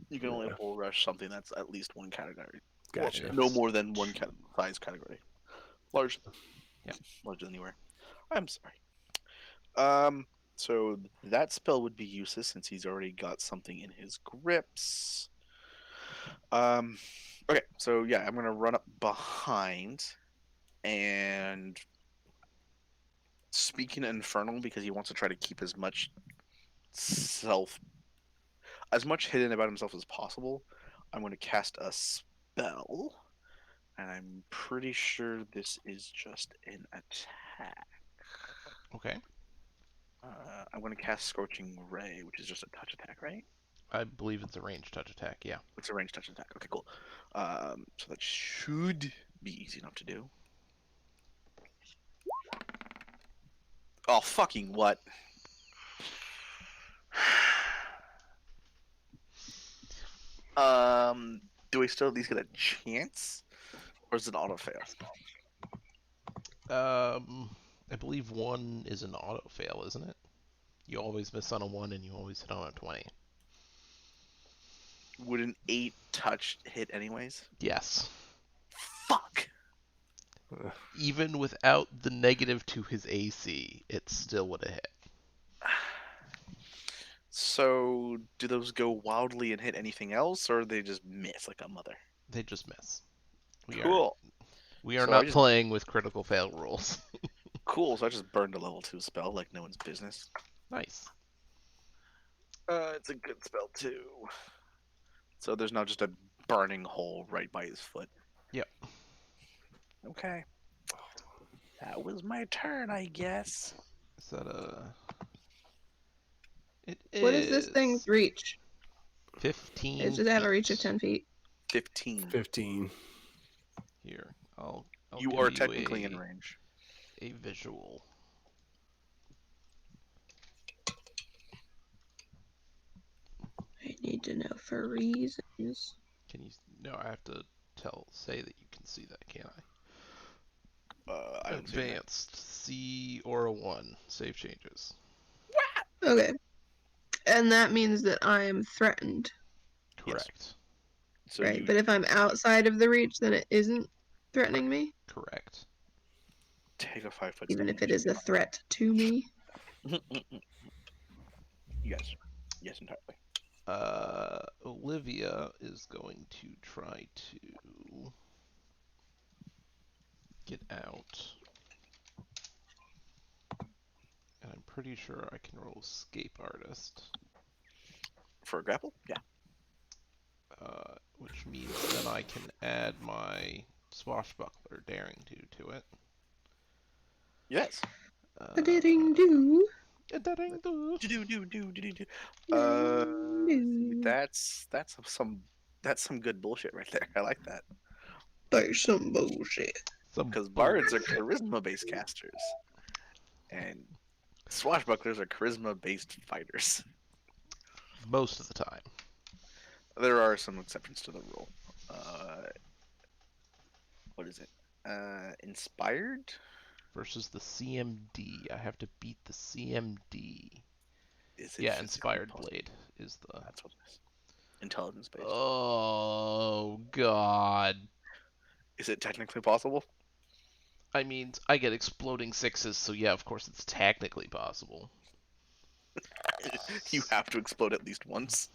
You can only Yeah. Bull Rush something that's at least one category. Gotcha. No more than one size category. Large. Yeah. Larger than you were. I'm sorry. So that spell would be useless since he's already got something in his grips. Okay, so yeah, I'm gonna run up behind and speak in Infernal because he wants to try to keep as much hidden about himself as possible. I'm going to cast a spell, and I'm pretty sure this is just an attack. Okay. I'm going to cast Scorching Ray, which is just a touch attack, right? I believe it's a ranged touch attack, yeah. It's a ranged touch attack. Okay, cool. So that should be easy enough to do. Oh, fucking what? Do we still at least get a chance? Or is it auto fail? I believe 1 is an auto fail, isn't it? You always miss on a 1 and you always hit on a 20. Would an 8 touch hit anyways? Yes. Fuck! Even without the negative to his AC, it still would have hit. So, do those go wildly and hit anything else, or they just miss like a mother? They just miss. Cool. We are So I not just- playing with critical fail rules. Cool, so I just burned a level 2 spell like no one's business. Nice. It's a good spell too. So there's now just a burning hole right by his foot. Yep. Okay. That was my turn, I guess. Is that a... It What is this thing's reach? 15 Does it have a reach of feet. 10 feet? 15. 15. Here, I'll You give are technically in a, range. a visual. I need to know for reasons. Can you... No, I have to say that you can see that, can't I? I don't see that. Advanced. C or a 1. Save changes. Okay. And that means that I am threatened, Correct. So right? you, But if I'm outside of the reach, then it isn't threatening me, Correct. Take a 5-foot even step. if it is a threat to me. Yes. Yes, entirely. Olivia is going to try to get out. And I'm pretty sure I can roll Escape Artist. For a grapple? Yeah. Which means then I can add my Swashbuckler Daring to it. Yes. A ding do. Daring do. Do. Do. That's some good bullshit right there. I like that. That's some bullshit. Some Because bards are bullshit. charisma-based casters, and swashbucklers are charisma-based fighters. Most of the time. There are some exceptions to the rule. What is it? Inspired? Versus the CMD. I have to beat the CMD. Is it Yeah, physically Inspired possible? Blade is the. That's what it is. Intelligence-based. Oh, God. Is it technically possible? I mean, I get exploding sixes, so yeah, of course it's technically possible. You have to explode at least once.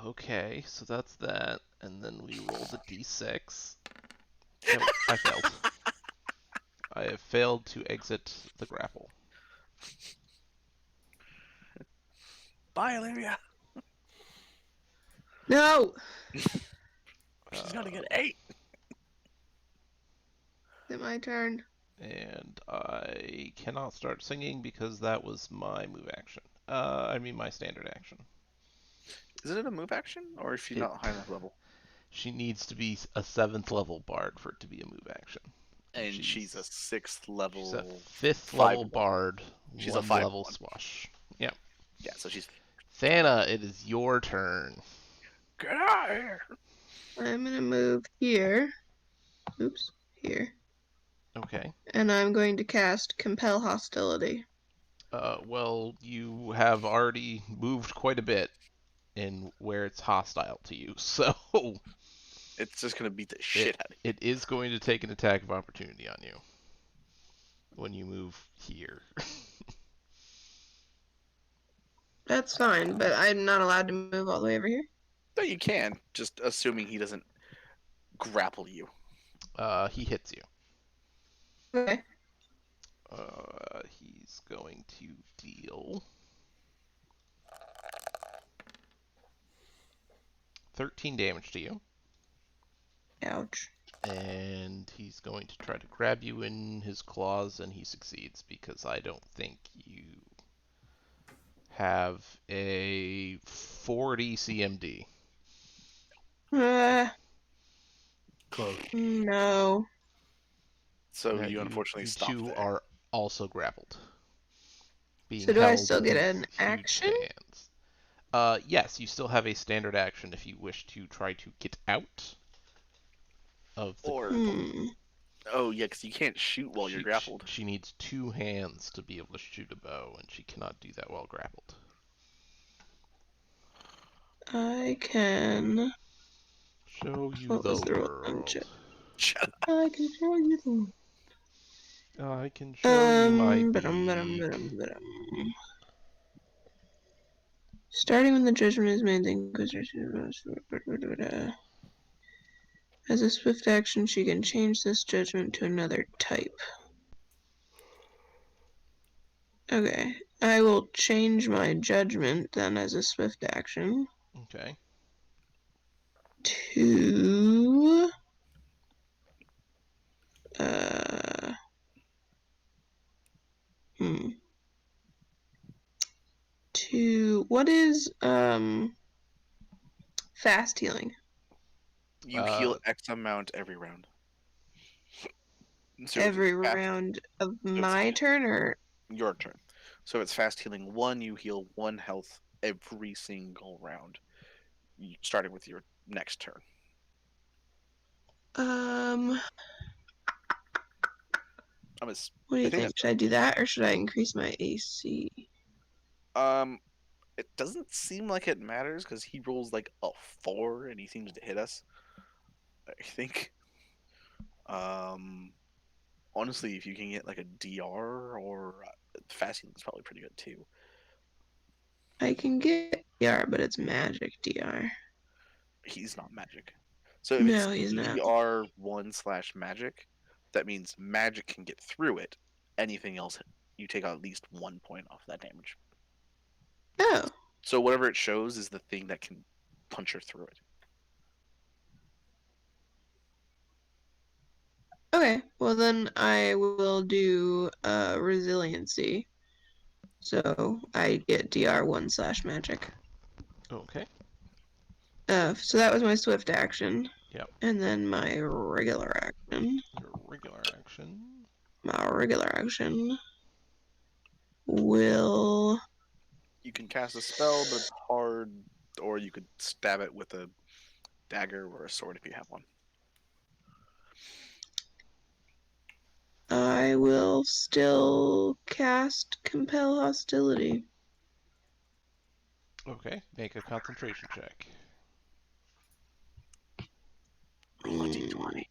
Okay, so that's that, and then we roll the d6. Nope, I failed. I have failed to exit the grapple. Bye, Olivia. No! She's gonna get 8. Is it my turn? And I cannot start singing because that was my move action. I mean my standard action. Is it a move action, or is she It, not high enough level? she needs to be a 7th level bard for it to be a move action. And she's a 6th She's a level, 5th 5-1. level bard, She's a 1 5-1. level swash. Yep. Yeah, so she's. Thana, it is your turn. Get out of here! I'm gonna move here. Oops, here. Okay. And I'm going to cast Compel Hostility. Well, you have already moved quite a bit in where it's hostile to you, so It's just gonna beat the shit out of you. it is going to take an attack of opportunity on you when you move here. That's fine, but I'm not allowed to move all the way over here. No, you can, just assuming he doesn't grapple you. He hits you. Okay. He's going to deal 13 damage to you. Ouch. And he's going to try to grab you in his claws, and he succeeds because I don't think you have a 40 CMD. Close. No. So Now you unfortunately you stop two there. are also grappled, being So do I held still get with an huge action? hands. Yes, you still have a standard action if you wish to try to get out of the Or grapple. oh yeah, because you can't shoot while you're grappled. She needs 2 hands to be able to shoot a bow, and she cannot do that while grappled. I can. Show you What the was the rule? world. Shut up. I can show you the. I can show you my Ba-dum. beak. Starting when the judgment is made, then as a swift action, she can change this judgment to another type. Okay, I will change my judgment then as a swift action Okay. to uh hmm to what is fast healing? You heal X amount every round. So if Every it's fast, round of so it's my turn, or your turn. So it's fast healing 1. You heal 1 health every single round, starting with your next turn. um I'm what do I you think think? Should I do that or should I increase my AC? it doesn't seem like it matters because he rolls like a 4 and he seems to hit us. I think, um, honestly, if you can get like a DR or fasting is probably pretty good too. I can get DR, but it's magic DR. He's not magic. So if it's No, he's not. DR1/magic, that means magic can get through it. Anything else, you take out at least 1 point off that damage. Oh, So whatever it shows is the thing that can punch her through it. okay. Well, then I will do resiliency. So I get DR1/magic. Okay. So that was my swift action. Yep. And then my regular action. Your regular action. My regular action will. You can cast a spell, but it's hard, or you could stab it with a dagger or a sword if you have one. I will still cast Compel Hostility. Okay. Make a concentration check. Roll a d20.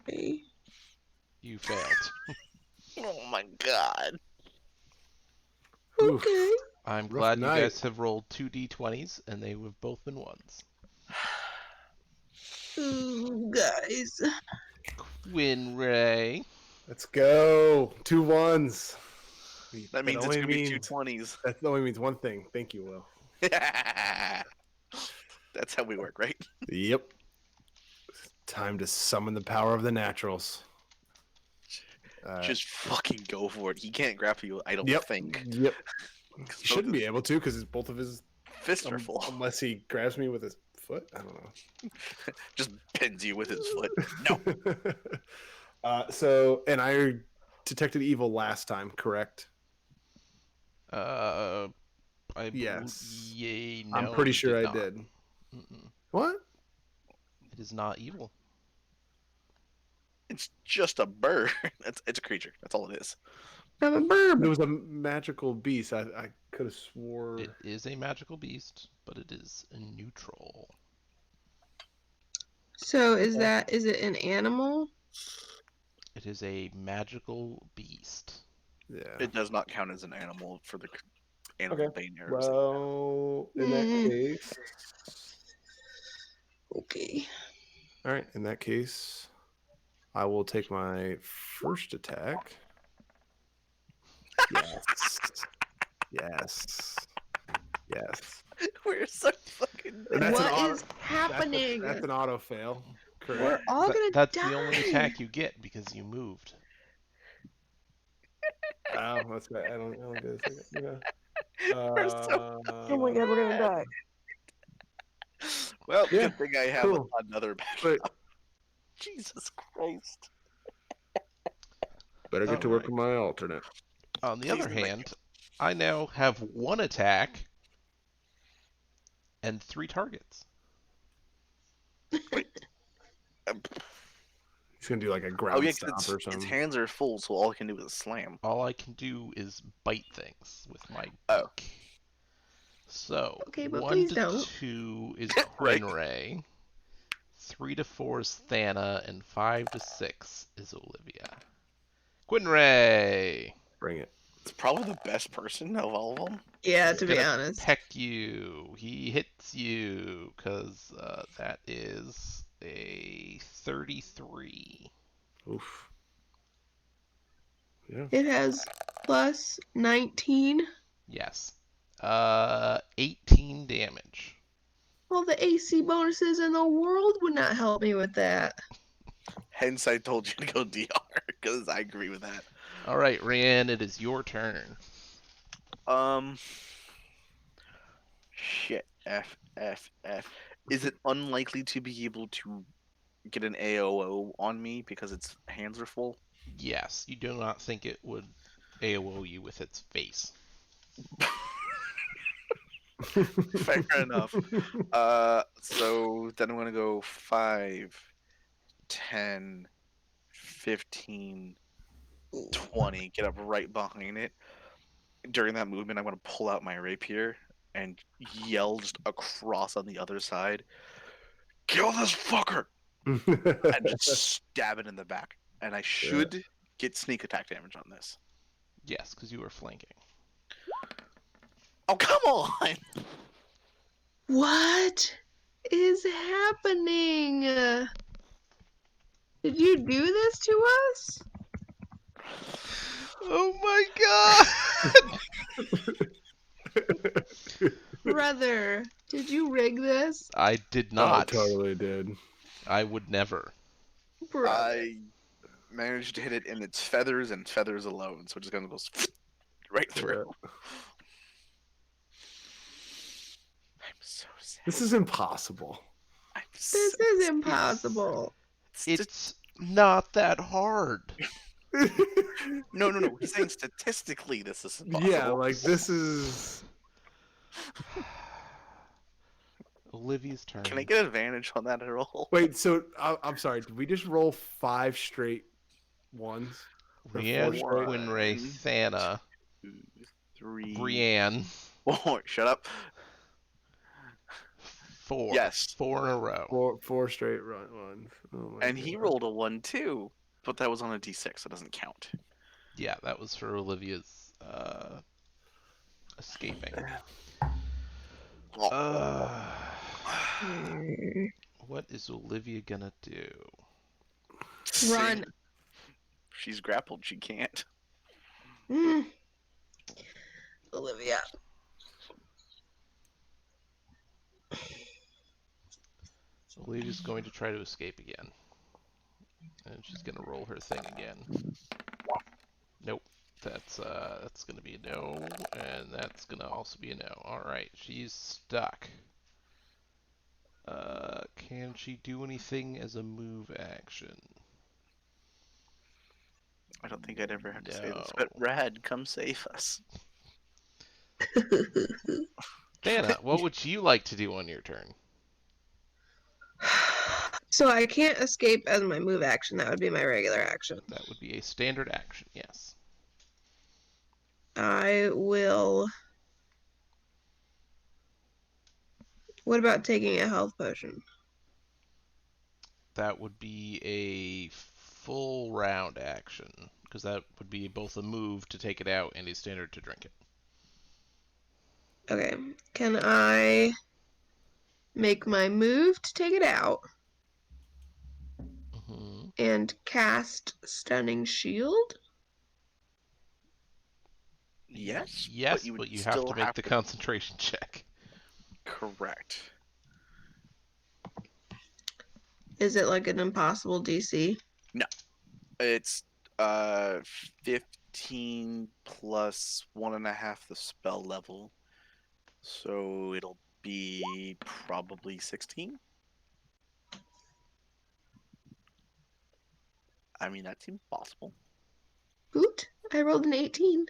Okay. You failed. Oh my god. Oof. Okay. I'm Rough glad you night. guys have rolled 2d20s and they have both been ones. Ooh, guys. Winray. Let's go. 2 1s. That means it's only gonna be means 2 20s. that only means one thing. Thank you, Will. That's how we work, right? Yep. Time to summon the power of the naturals. Just fucking go for it. He can't grapple you, I don't Yep. think. Yep. Both He shouldn't of be able to because both of his fists are full. unless he grabs me with his foot. I don't know. Just pins you with his foot. No. So, and I detected evil last time, correct? I Yes. Yay, no, I'm pretty you sure I not. did. Mm-mm. What? It is not evil. It's just a bird. It's a creature. That's all it is. I'm a burb. It was a magical beast. I could have swore. It is a magical beast, but it is neutral. So is it an animal? It is a magical beast. Yeah. It does not count as an animal for the animal bane arrows. Well, in that case. Okay. All right. In that case, I will take my first attack. Yes. Yes. Yes. We're so fucking And that's an What auto- is happening? That's an auto fail. Correct. We're all gonna That's die. the only attack you get because you moved. Oh, that's right. I don't get a second. Okay. We're so... Oh my god, we're gonna die. Well, Yeah, good thing I have cool. another But backup. Jesus Christ. better get to work Alright. on my alternate. On the Please other do make hand, I now have one attack and 3 targets. Um, He's gonna do like a Oh ground yeah, stomp because or its something. hands are full, so all I can do is slam. All I can do is bite things with my Oh. beak. So, Okay, but 1 please to don't. 2 is Right. Quinray, 3 to 4 is Thana, and 5 to 6 is Olivia. Quinray! Bring it. It's probably the best person of all of them. Yeah, He's to be gonna honest. peck you. He hits you, because that is a 33. Oof. Yeah. It has plus 19. Yes. 18 damage. All the AC bonuses in the world would not help me with that. Hence, I told you to go DR because I agree with that. All right, Ryan, it is your turn. Shit. F. Is it unlikely to be able to get an AOO on me because its hands are full? Yes, you do not think it would AOO you with its face. Fair enough. So then I'm gonna go 5, 10, 15, 20. Get up right behind it. During that movement, I'm gonna pull out my rapier and yell just across on the other side. Kill this fucker! and just stab it in the back. And I should get sneak attack damage on this. Yes, because you were flanking. Oh, come on! What is happening? Did you do this to us? Oh my god! Brother, did you rig this? I did I not. totally did. I would never. Brother. I managed to hit it in its feathers and feathers alone, so it just kind of goes right through. I'm so sad. This is impossible. I'm This so is sad. impossible. It's not that hard. No. He's saying statistically this is impossible. Yeah, like this is. Olivia's turn. Can I get advantage on that roll? Wait, so I'm sorry. Did we just roll 5 straight ones? Brienne, straight? Winray, One, Thana, 2, 3, Brienne. 4. Shut up. 4. Yes. 4 in a row. Four straight ones. Oh my And he God. rolled a 1 too, but that was on a d6, so it doesn't count. Yeah, that was for Olivia's escaping. What is Olivia gonna do? Run. She's grappled. She can't. Mm. Olivia. Olivia's going to try to escape again. And she's gonna roll her thing again. Nope. That's gonna be a no, and that's gonna also be a no. Alright, she's stuck. Can she do anything as a move action? I don't think I'd ever have to say this, No. but Rad, come save us. Thana, what would you like to do on your turn? So I can't escape as my move action. That would be my regular action. That would be a standard action, yes. I will. What about taking a health potion? That would be a full round action, because that would be both a move to take it out and a standard to drink it. Okay. Can I make my move to take it out Mm-hmm. and cast Stunning Shield? Yes, Yes, would but you have still to make the concentration check. Correct. Is it like an impossible DC? It's 15 plus 1.5 the spell level, so it'll be probably 16. I mean, that seems possible. Boot. I rolled an 18.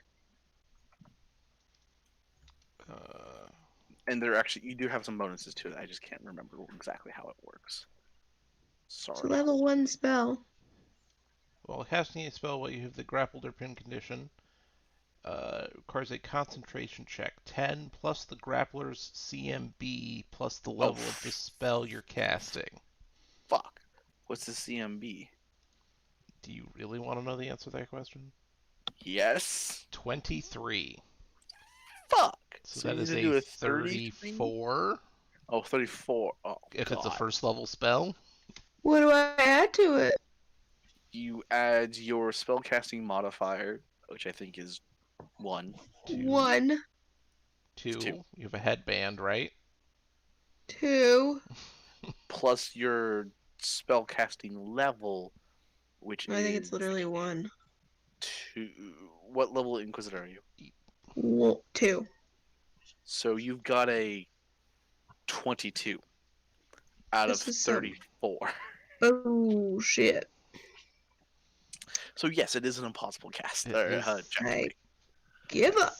And you do have some bonuses to it. I just can't remember exactly how it works. Sorry. It's a level 1 spell. While casting a spell while you have the grappled or pinned condition, requires a concentration check. 10 plus the grappler's CMB plus the level of the spell you're casting. Fuck. What's the CMB? Do you really want to know the answer to that question? Yes. 23. Fuck. So So that you is need to do a a 33? 34 Oh, 34. Oh, if God. it's a first level spell. What do I add to it? You add your spellcasting modifier, which I think is 1. 2. 1, 2. Two. You have a headband, right? 2. Plus your spellcasting level, which I is think it's literally 1. 2. What level Inquisitor are you? 2. So you've got a 22 out of This is some- 34. Oh, shit. So yes, it is an impossible cast. It Or, is. check to I make. give up.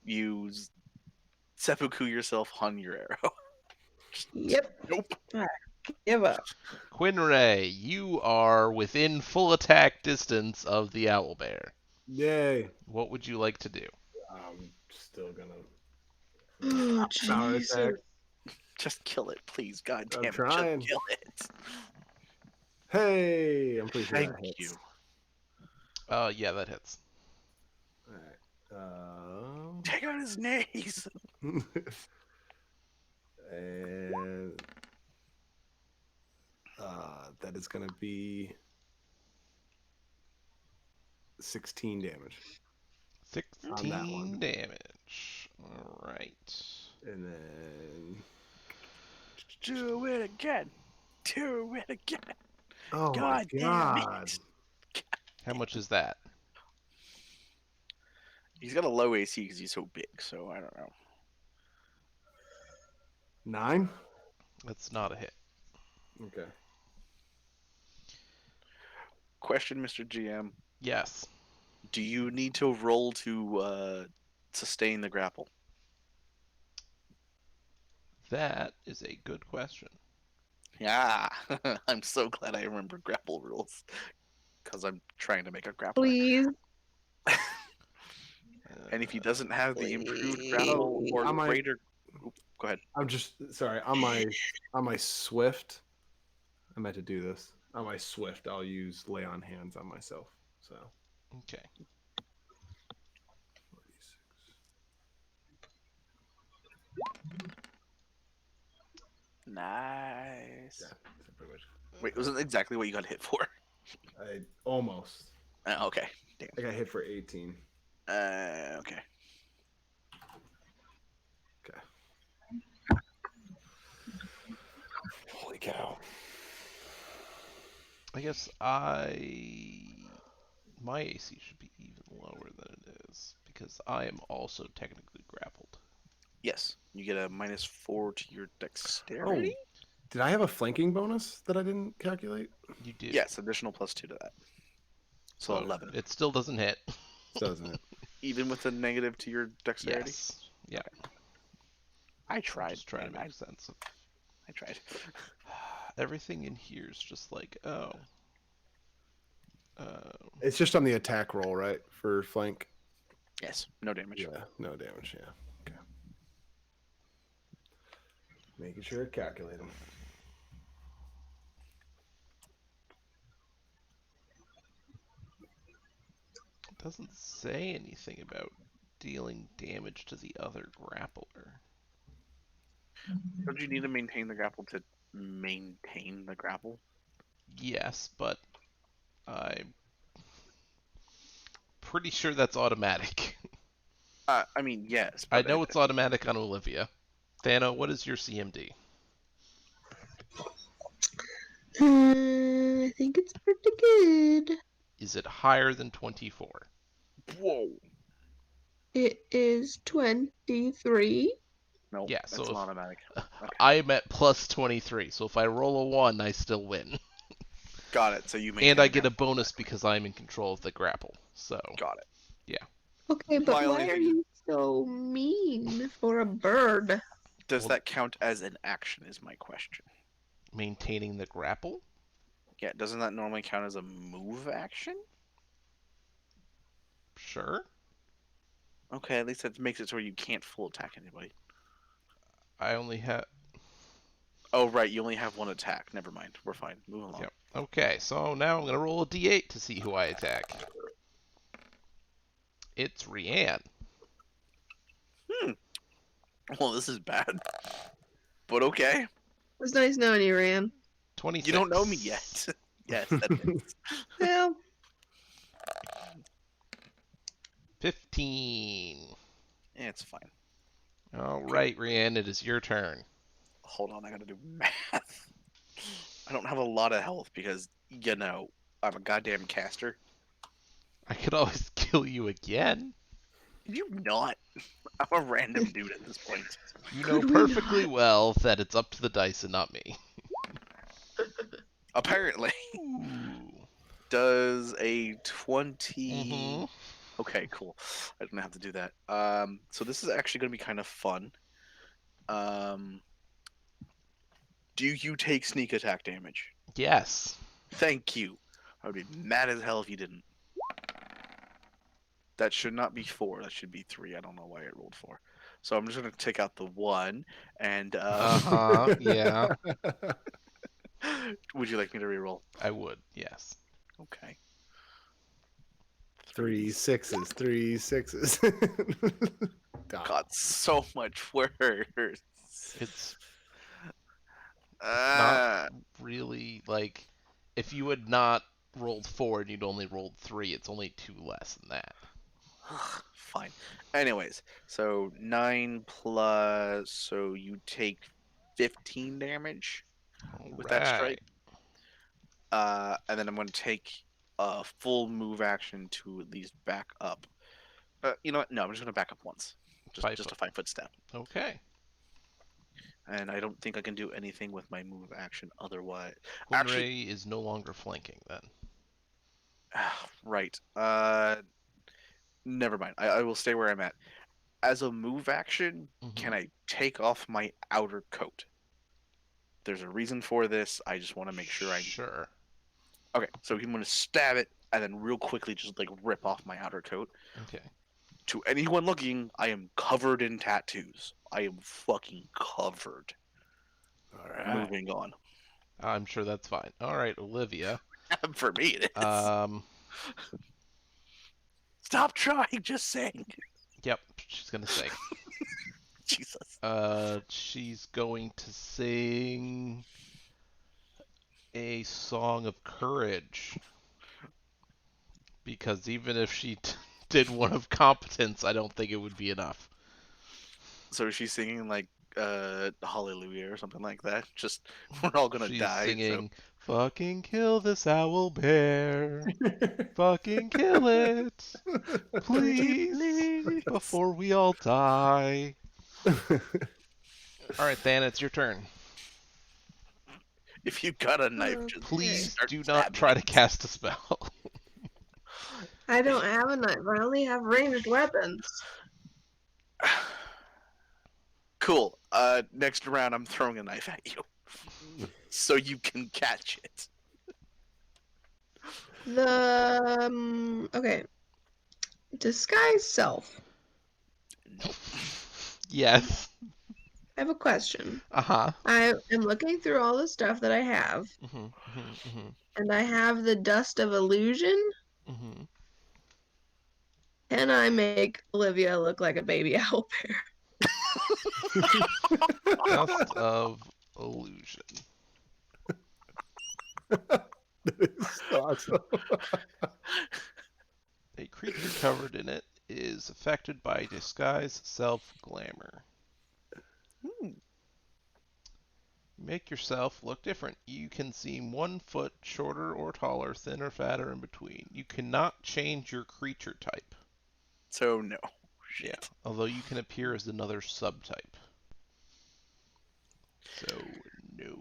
You seppuku yourself on your arrow. Yep. Nope. Give up. Quinray, you are within full attack distance of the owlbear. Yay. What would you like to do? I'm still gonna Oh, power Jesus. attack. Just kill it, please. God I'm damn it. trying. Just kill it. Hey, I'm pretty sure Thank that hits. you. Yeah, that hits. All right. Take out his knees. And that is going to be 16 damage on that 16 one. damage. All right. And then, Do it again. Do it again. oh God my damn god, it. How much is that? He's got a low AC because he's so big, so I don't know. 9. That's not a hit. Okay. Question, Mr. GM. Yes. Do you need to roll to sustain the grapple? That is a good question. Yeah. I'm so glad I remember grapple rules. Because I'm trying to make a grappler. Please. And if he doesn't have the improved Please. grapple or I might- greater... Oop, go ahead. I'm just sorry. On my swift, I meant to do this. On my swift, I'll use lay on hands on myself. So Okay. 46. Nice. Yeah, pretty much. Wait, wasn't exactly what you got hit for? I almost. Okay. Damn. I got hit for 18. Okay. Okay. Holy cow. I guess my AC should be even lower than it is because I am also technically grappled. Yes. You get a -4 to your dexterity? Oh, did I have a flanking bonus that I didn't calculate? You do. Yes, additional +2 to that. So 11. It still doesn't hit. Doesn't it? Even with a negative to your dexterity? Yes. Yeah. I I'm tried. just trying to man. make sense of I tried. everything in here is just like, oh. It's just on the attack roll, right? For flank. Yes. No damage. Yeah, no damage. Yeah. Okay. Making sure I calculate them. It doesn't say anything about dealing damage to the other grappler. Don't you need to maintain the grapple to maintain the grapple? Yes, but I'm pretty sure that's automatic. I mean, yes. I But know it's automatic on Olivia. Thano, what is your CMD? I think it's pretty good. Is it higher than 24? Whoa. It is 23. No, Yeah, that's so an if automatic. Okay. I'm at plus 23, so if I roll a 1, I still win. Got it. So you maintain And I the get a grapple. bonus because I'm in control of the grapple. So, Got it. Okay, but My only why are thing- you so mean for a bird? Does Well- that count as an action? Is my question. maintaining the grapple? Yeah, doesn't that normally count as a move action? Sure. Okay, at least that makes it so you can't full attack anybody. I only have. Oh, right, you only have one attack. Never mind. We're fine. Move along. Yep. Okay, so now I'm going to roll a d8 to see who I attack. It's Rianne. Well, this is bad. But okay. It was nice knowing you, Ran. 26. You don't know me yet. Yes, that is. Well, 15. Yeah, it's fine. All right, Rianne, it is your turn. Hold on, I gotta do math. I don't have a lot of health because, you know, I'm a goddamn caster. I could always kill you again. You not. I'm a random dude at this point. You know Could we not? perfectly well that it's up to the dice and not me. Apparently. Ooh. Does a 20... Mm-hmm. Okay, cool. I didn't have to do that. So this is actually going to be kind of fun. Do you take sneak attack damage? Yes. Thank you. I would be mad as hell if you didn't. That should not be 4. That should be 3. I don't know why it rolled 4. So I'm just gonna take out the 1, and Yeah, would you like me to reroll? I would. Yes. Okay. 3 sixes, 3 sixes. Got so much worse. It's not Uh, really like if you had not rolled 4 and you'd only rolled 3, it's only 2 less than that. fine. Anyways, so 9 plus, so you take 15 damage All with that right. strike. And then I'm going to take a full move action to at least back up. You know what? No, I'm just going to back up once. Five Just foot. a 5-foot step. Okay. And I don't think I can do anything with my move action otherwise. Actually, Hunray is no longer flanking then. right. Never mind. I will stay where I'm at. As a move action, can I take off my outer coat? There's a reason for this. I just want to make sure I. Sure. Okay, so I'm going to stab it and then real quickly just like rip off my outer coat. Okay. To anyone looking, I am covered in tattoos. I am fucking covered. All right. Moving on. I'm sure that's fine. All right, Olivia. For me, it is. Um. Stop trying. Just saying. Yep. She's gonna sing. Jesus. She's going to sing a song of courage. Because even if she did one of competence, I don't think it would be enough. So she's singing like Hallelujah or something like that. Just we're all gonna She's die. singing, "Fucking kill this owl bear, fucking kill it, please, before we all die." All right, Dan, it's your turn. If you got a knife, just Please start do not stabbing try it. to cast a spell. I don't have a knife. I only have ranged weapons. Cool. Next round, I'm throwing a knife at you, so you can catch it. Okay. Disguise self. Nope. Yes. I have a question. Uh-huh. I am looking through all the stuff that I have, and I have the dust of illusion. Can I make Olivia look like a baby owl bear? Dust of illusion. That is awesome. A creature covered in it is affected by disguise self glamour. Make yourself look different. You can seem 1 foot shorter or taller, thin or fat, or in between. You cannot change your creature type. So no. Yeah, Shit. although you can appear as another subtype. So, no.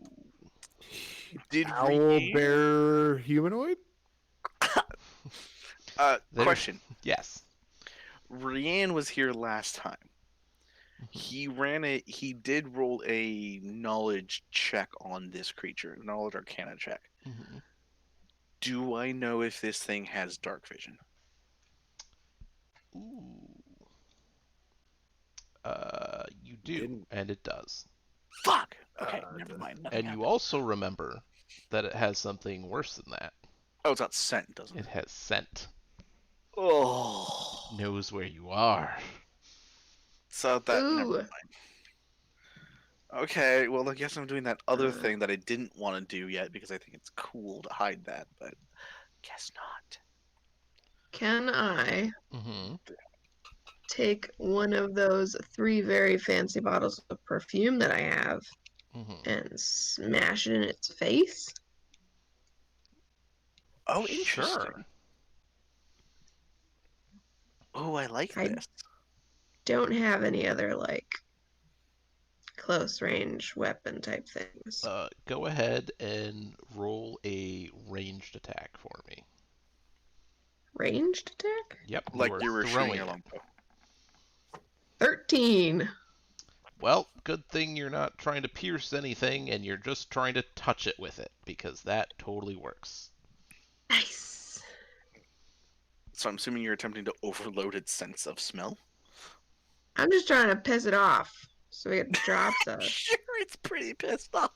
Did Owl Rianne... bear humanoid? Question. Yes. Rianne was here last time. He did roll a knowledge check on this creature, knowledge arcana check. Do I know if this thing has dark vision? Ooh. You do, Didn't. and it does. Fuck. Okay, never mind. Nothing And you happened. also remember that it has something worse than that. Oh, it's not scent, doesn't It it? has scent. Oh. Knows where you are. So that never Ooh. mind. Okay, well I guess I'm doing that other thing that I didn't want to do yet because I think it's cool to hide that, but guess not. Can I Mm-hmm. take one of those 3 very fancy bottles of perfume that I have and smash it in its face? Oh, interesting. Sure. Oh, I like I this. don't have any other, like, close range weapon type things. Go ahead and roll a ranged attack for me. Ranged attack? Yep, Like you were shooting throwing your it. longbow. 13. Well, good thing you're not trying to pierce anything and you're just trying to touch it with it, because that totally works. Nice. So I'm assuming you're attempting to overload its sense of smell? I'm just trying to piss it off so it drops us. Sure, it's pretty pissed off.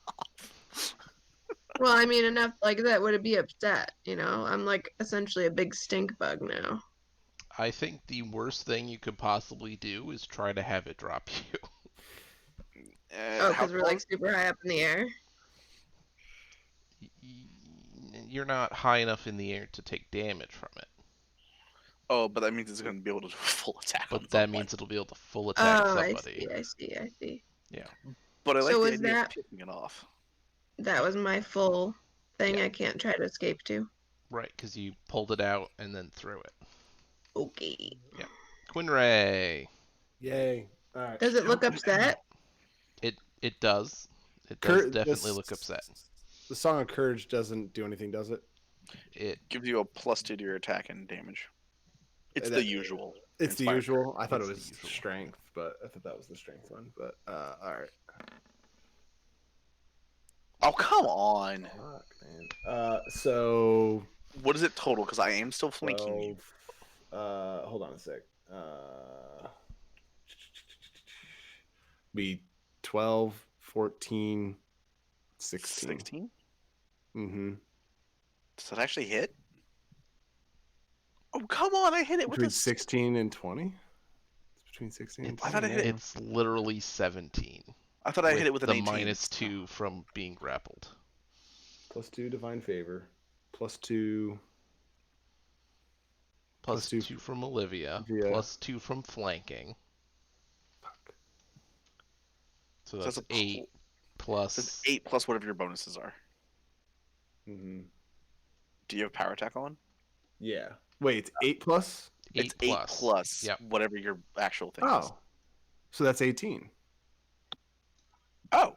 Well, I mean, enough like that would it be upset, I'm like essentially a big stink bug now. I think the worst thing you could possibly do is try to have it drop you. Oh, How because we're tall? like super high up in the air. You're not high enough in the air to take damage from it. Oh, but that means it's going to be able to do a full attack on But that someone. means it'll be able to full attack Oh, somebody. I see. Yeah. But I like So the was idea of that picking it off. that was my full thing Yeah. I can't try to escape to? Right, because you pulled it out and then threw it. Okay. Quinray. Yay! All right. Does it look upset? It does. It does Cour- definitely this- look upset. The Song of Courage doesn't do anything, does it? It Gives you a +2 to your attack and damage. It's the usual. It's the Inspired. usual. I thought It's it the was usual. strength, but I thought that was the strength one. But all right. Oh, come on. Fuck, man. So What is it total? Because I am still flanking you. 12. Hold on a sec. Be 12, 14, 16. 16? Mm-hmm. Does that actually hit? Oh, come on. I hit it with Between a 16 and 20. It's between 16 and it's, I thought I hit it. it's literally 17. I thought I hit it with an the 18. -2 from being grappled. +2 divine favor. +2. Plus +2 2 from Olivia. Yeah. +2 from flanking. Fuck. So So that's that's a 8 plus. That's 8 plus whatever your bonuses are. Mm-hmm. Do you have power attack on? Yeah. Wait, it's 8 plus? 8 It's plus. 8 plus Yep. whatever your actual thing is. Oh. So that's 18. Oh.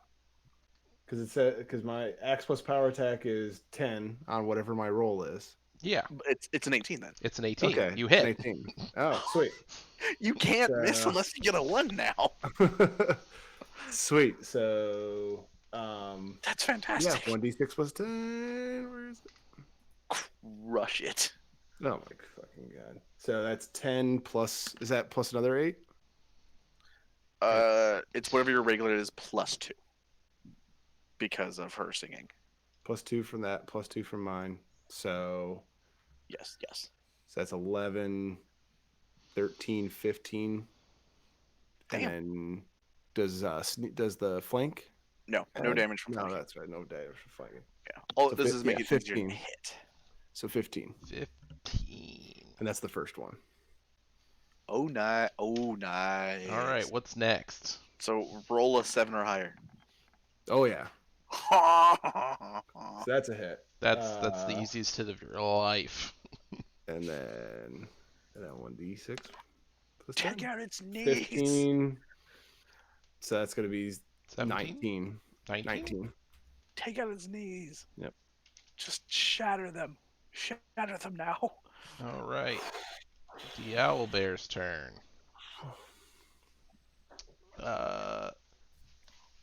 Because it said because my axe plus power attack is 10 on whatever my roll is. Yeah, It's an 18 then. it's an 18. Okay. You it's hit. an 18. Oh, sweet. You can't miss So- unless you get a 1 now. Sweet. So That's yeah, fantastic. 1d6 plus 10. Where is it? Crush it. Oh my fucking god. So that's 10 plus is that plus another 8? It's whatever your regular is +2. Because of her singing. Plus 2 from that, plus 2 from mine. So Yes. that's 11, 13, 15. Damn. And then does the flank? No damage from No, flanking. that's right. No damage from flanking. Yeah. All So this is make it easier to 15. hit. So 15. 15. And that's the first one. Oh, nice. Oh, nice. All right, what's next? So roll a 7 or higher. Oh yeah. So that's a hit. That's the easiest hit of your life. And then 1d6 plus Check 10. out its knees. 15. So that's going to be 17? 19. 19? 19. Take out its knees. Yep. Just shatter them. Shatter them now. All right. The owlbear's turn.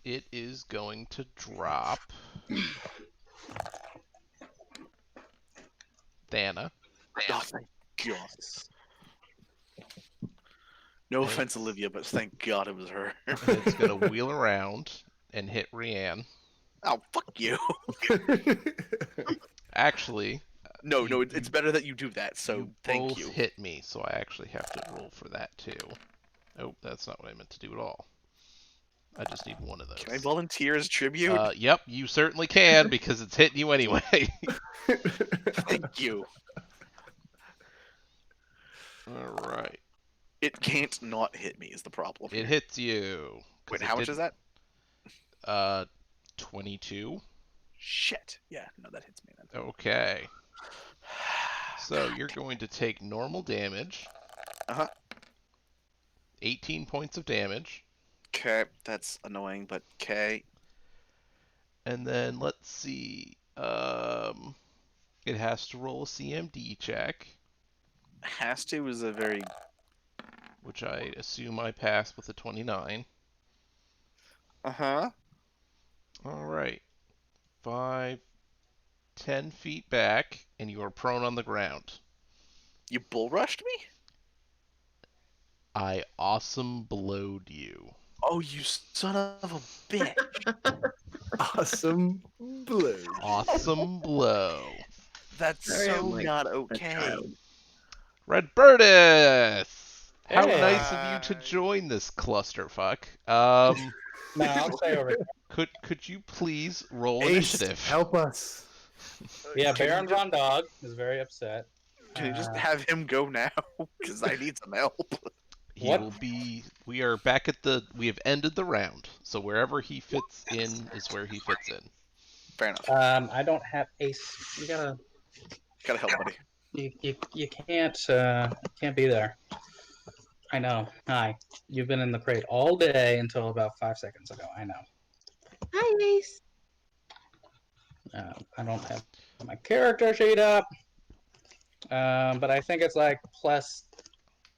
It is going to drop Thana. Oh, thank God. No offense, Olivia, but thank God it was her. And it's going to wheel around and hit Rianne. Oh, fuck you. Actually, No, it's better that you do that, so you thank both you. hit me, so I actually have to roll for that too. Oh, that's not what I meant to do at all. I just need one of those. Can I volunteer as tribute? Yep, you certainly can because it's hitting you anyway. Thank you. All right. It can't not hit me is the problem. It hits you. Wait, how much is that? 22. Shit. Yeah, no, that hits me then. Okay. So you're going to take normal damage. Uh-huh. 18 points of damage. Okay, that's annoying, but okay. And then let's see. It has to roll a CMD check, Has to is a very... which I assume I pass with a 29. Uh-huh. All right. 5, 10 feet back, and you are prone on the ground. You bull rushed me? I awesome blowed you. Oh, you son of a bitch! Awesome blue. Awesome blow. That's Sorry, I'm so like not a okay. child. Red Burdis! How Hey. nice of you to join this clusterfuck. No, I'll stay over here. Could you please roll Ace, initiative? help us. Yeah, Can you Baron's just- on dog is very upset. Can you just Uh, have him go now? Because I need some help. He What? will be. We are back at the. We have ended the round, so wherever he fits in is where he fits in. Fair enough. I don't have ace. You gotta. Gotta help, buddy. You can't be there. I know. Hi. You've been in the crate all day until about 5 seconds ago. I know. Hi, Ace. I don't have my character sheet up. But I think it's like plus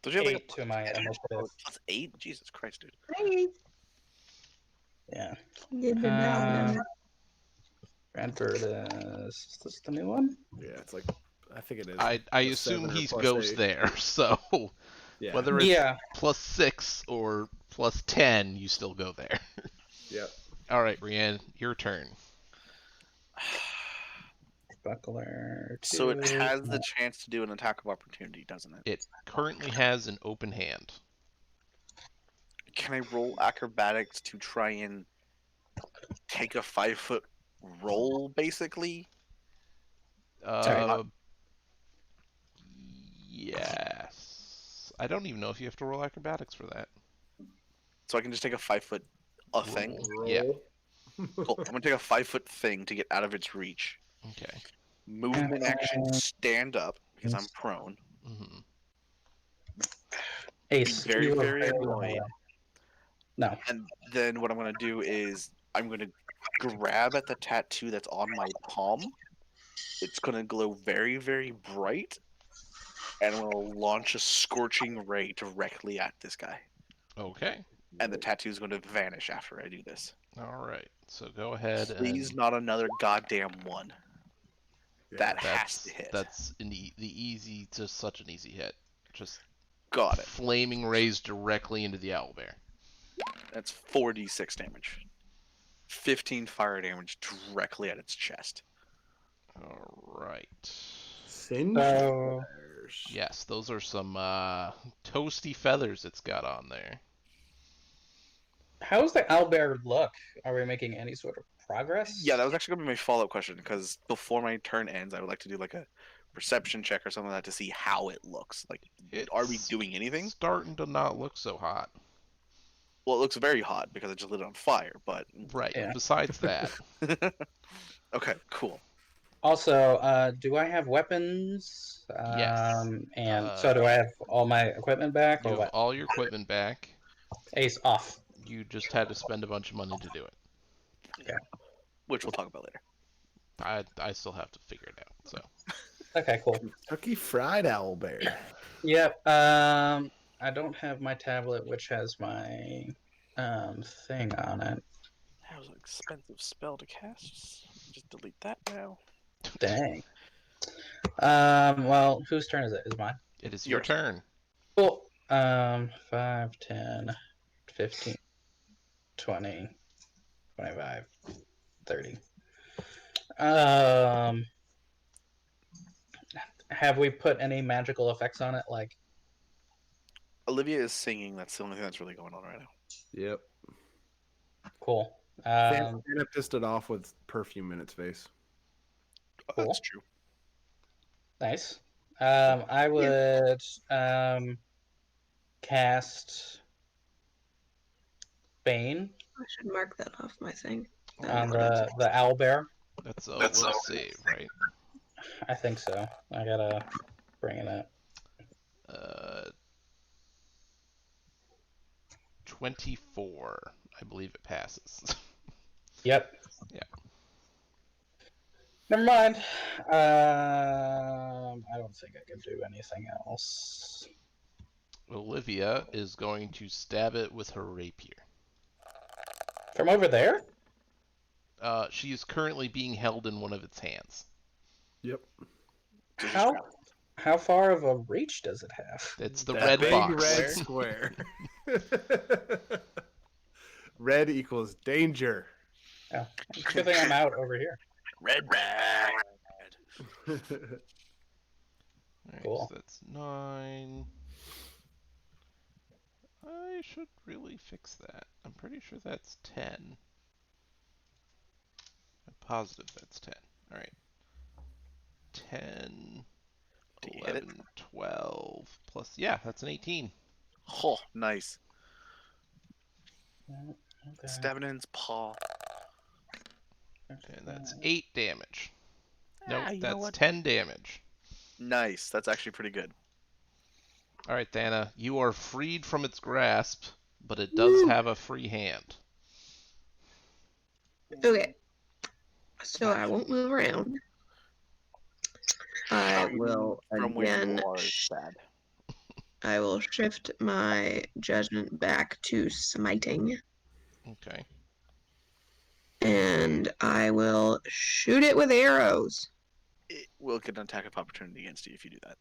Don't you have like 8 to my initiative. +8? Jesus Christ, dude. Hi, Ace. Yeah. Good to know. Brentford is this the new one? Yeah, it's like I think it is. I +7 assume or he +8. goes there, so Yeah. whether it's Yeah. +6 or +10, you still go there. Yep. All right, Brienne, your turn. Buckler. So it 2. has the chance to do an attack of opportunity, doesn't it? It currently has an open hand. Can I roll acrobatics to try and take a 5-foot roll, basically? Uh, yes. I don't even know if you have to roll acrobatics for that. So I can just take a 5-foot thing? Yeah. Cool. I'm gonna take a 5-foot thing to get out of its reach. Okay. Movement action, stand up, because I'm prone. hmm Ace. Be very, you were very very annoyed. low. No. And then what I'm gonna do is I'm gonna grab at the tattoo that's on my palm. It's gonna glow very, very bright, and I'm gonna launch a scorching ray directly at this guy. Okay. And the tattoo is gonna vanish after I do this. All right. So go ahead Please, and not another goddamn one. That has that's to hit. that's the easy, just such an easy hit. Just Got it. flaming rays directly into the owlbear. That's 4d6 damage. 15 fire damage directly at its chest. All right. Singe So feathers. Yes, those are some toasty feathers it's got on there. how's the owlbear look? Are we making any sort of progress? Yeah, that was actually gonna be my follow-up question, because before my turn ends, I would like to do like a perception check or something like that to see how it looks. Like, are we It's doing anything? starting to not look so hot. Well, it looks very hot because I just lit it on fire, but Right. Yeah. Besides that, okay, cool. Also, do I have weapons? Yes. And so do I have all my equipment back you or have what? all your equipment back. Ace off. You just had to spend a bunch of money to do it. Which we'll talk about later. I still have to figure it out. So Okay, cool. Kentucky Fried Owlbear. Yep. I don't have my tablet, which has my thing on it. That was an expensive spell to cast. Just delete that now. Dang. Well, whose turn is it? Is mine? it is your Yours. turn. Cool. 5, 10, 15, 20, 25, 30. Have we put any magical effects on it? Like, Olivia is singing. That's the only thing that's really going on right now. Yep. cool. Santa pissed it off with perfume in its face. Cool. That's true. Nice. I would cast Bane I should mark that off my thing. on the owlbear. That's a will save, right? I think so. I gotta bring it up. 24. I believe it passes. Yep. Yeah. Never mind. I don't think I can do anything else. Olivia is going to stab it with her rapier. From over there? She is currently being held in one of its hands. Yep. So just How? grab How far of a reach does it have? It's the That red big box. red square. Red equals danger. Oh, it's a good thing I'm out over here. Red. Alright, Cool. so that's 9. I should really fix that. I'm pretty sure that's 10. I'm positive that's 10. Alright. 10, Do you hit it? 11, 12, plus... Yeah, that's an 18. Oh, nice. Okay. Stabbing in its paw. And that's 8 damage. Nope, You know that's what? 10 damage. Nice. That's actually pretty good. Alright, Thana, you are freed from its grasp, but it does have a free hand. Okay. So I won't move around. I will From where again. you are is sad. I will shift my judgment back to smiting, Okay. and I will shoot it with arrows. It will get an attack of opportunity against you if you do that.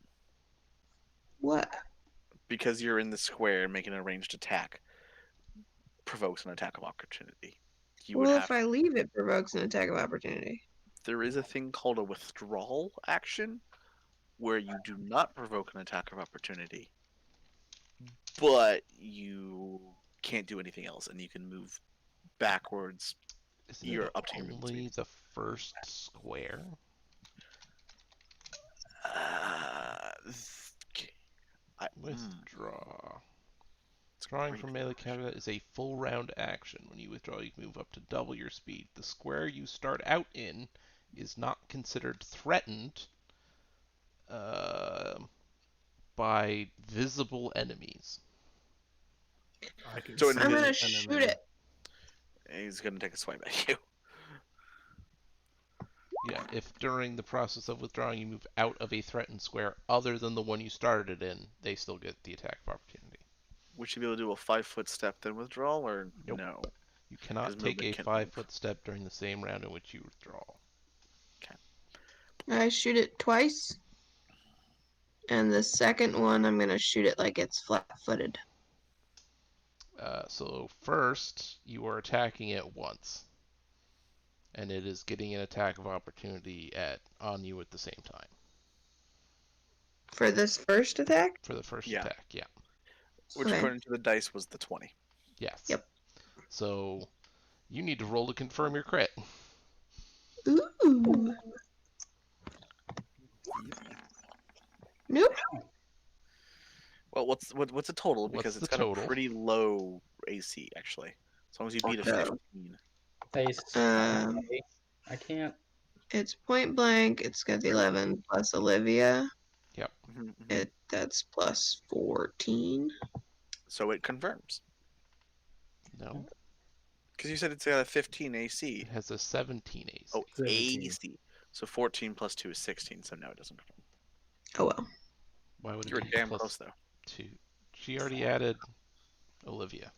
What? Because you're in the square and making a ranged attack provokes an attack of opportunity. You would Well, have. if I leave, it provokes an attack of opportunity. There is a thing called a withdrawal action where you do not provoke an attack of opportunity, but you can't do anything else, and you can move backwards. Isn't You're it up to your movement only speed. the first square? I, Withdraw. it's a Drawing great from melee question. combat is a full round action. When you withdraw, you can move up to double your speed. The square you start out in is not considered threatened by visible enemies. I can So see I'm gonna it, shoot enemy. it. He's gonna take a swipe at you. Yeah, if during the process of withdrawing you move out of a threatened square other than the one you started in, they still get the attack of opportunity. Would you be able to do a 5-foot step then withdrawal, or Nope. no? You cannot 'Cause take a movement can't 5-foot step during the same round in which you withdraw. I shoot it twice, and the second one I'm gonna shoot it like it's flat-footed. So first, you are attacking it once, and it is getting an attack of opportunity on you at the same time For this first attack? for the first Yeah. attack. Yeah. Which, Okay. according to the dice, was the 20. Yes. Yep. So you need to roll to confirm your crit. Ooh. Nope. Well, what's the total? Because What's it's the got total? a pretty low AC actually. As long as you beat a So- 15. Face. Um, I can't. It's point blank. It's got the 11 plus Olivia. Mhm, mhm. That's plus 14. So it confirms. No. Because you said it's got a 15 AC. It has a 17 AC. Oh, 17. AC. So 14 plus 2 is 16, so no, it doesn't confirm. Oh well. Why would it You were be damn plus close, though. 2? She already added Olivia.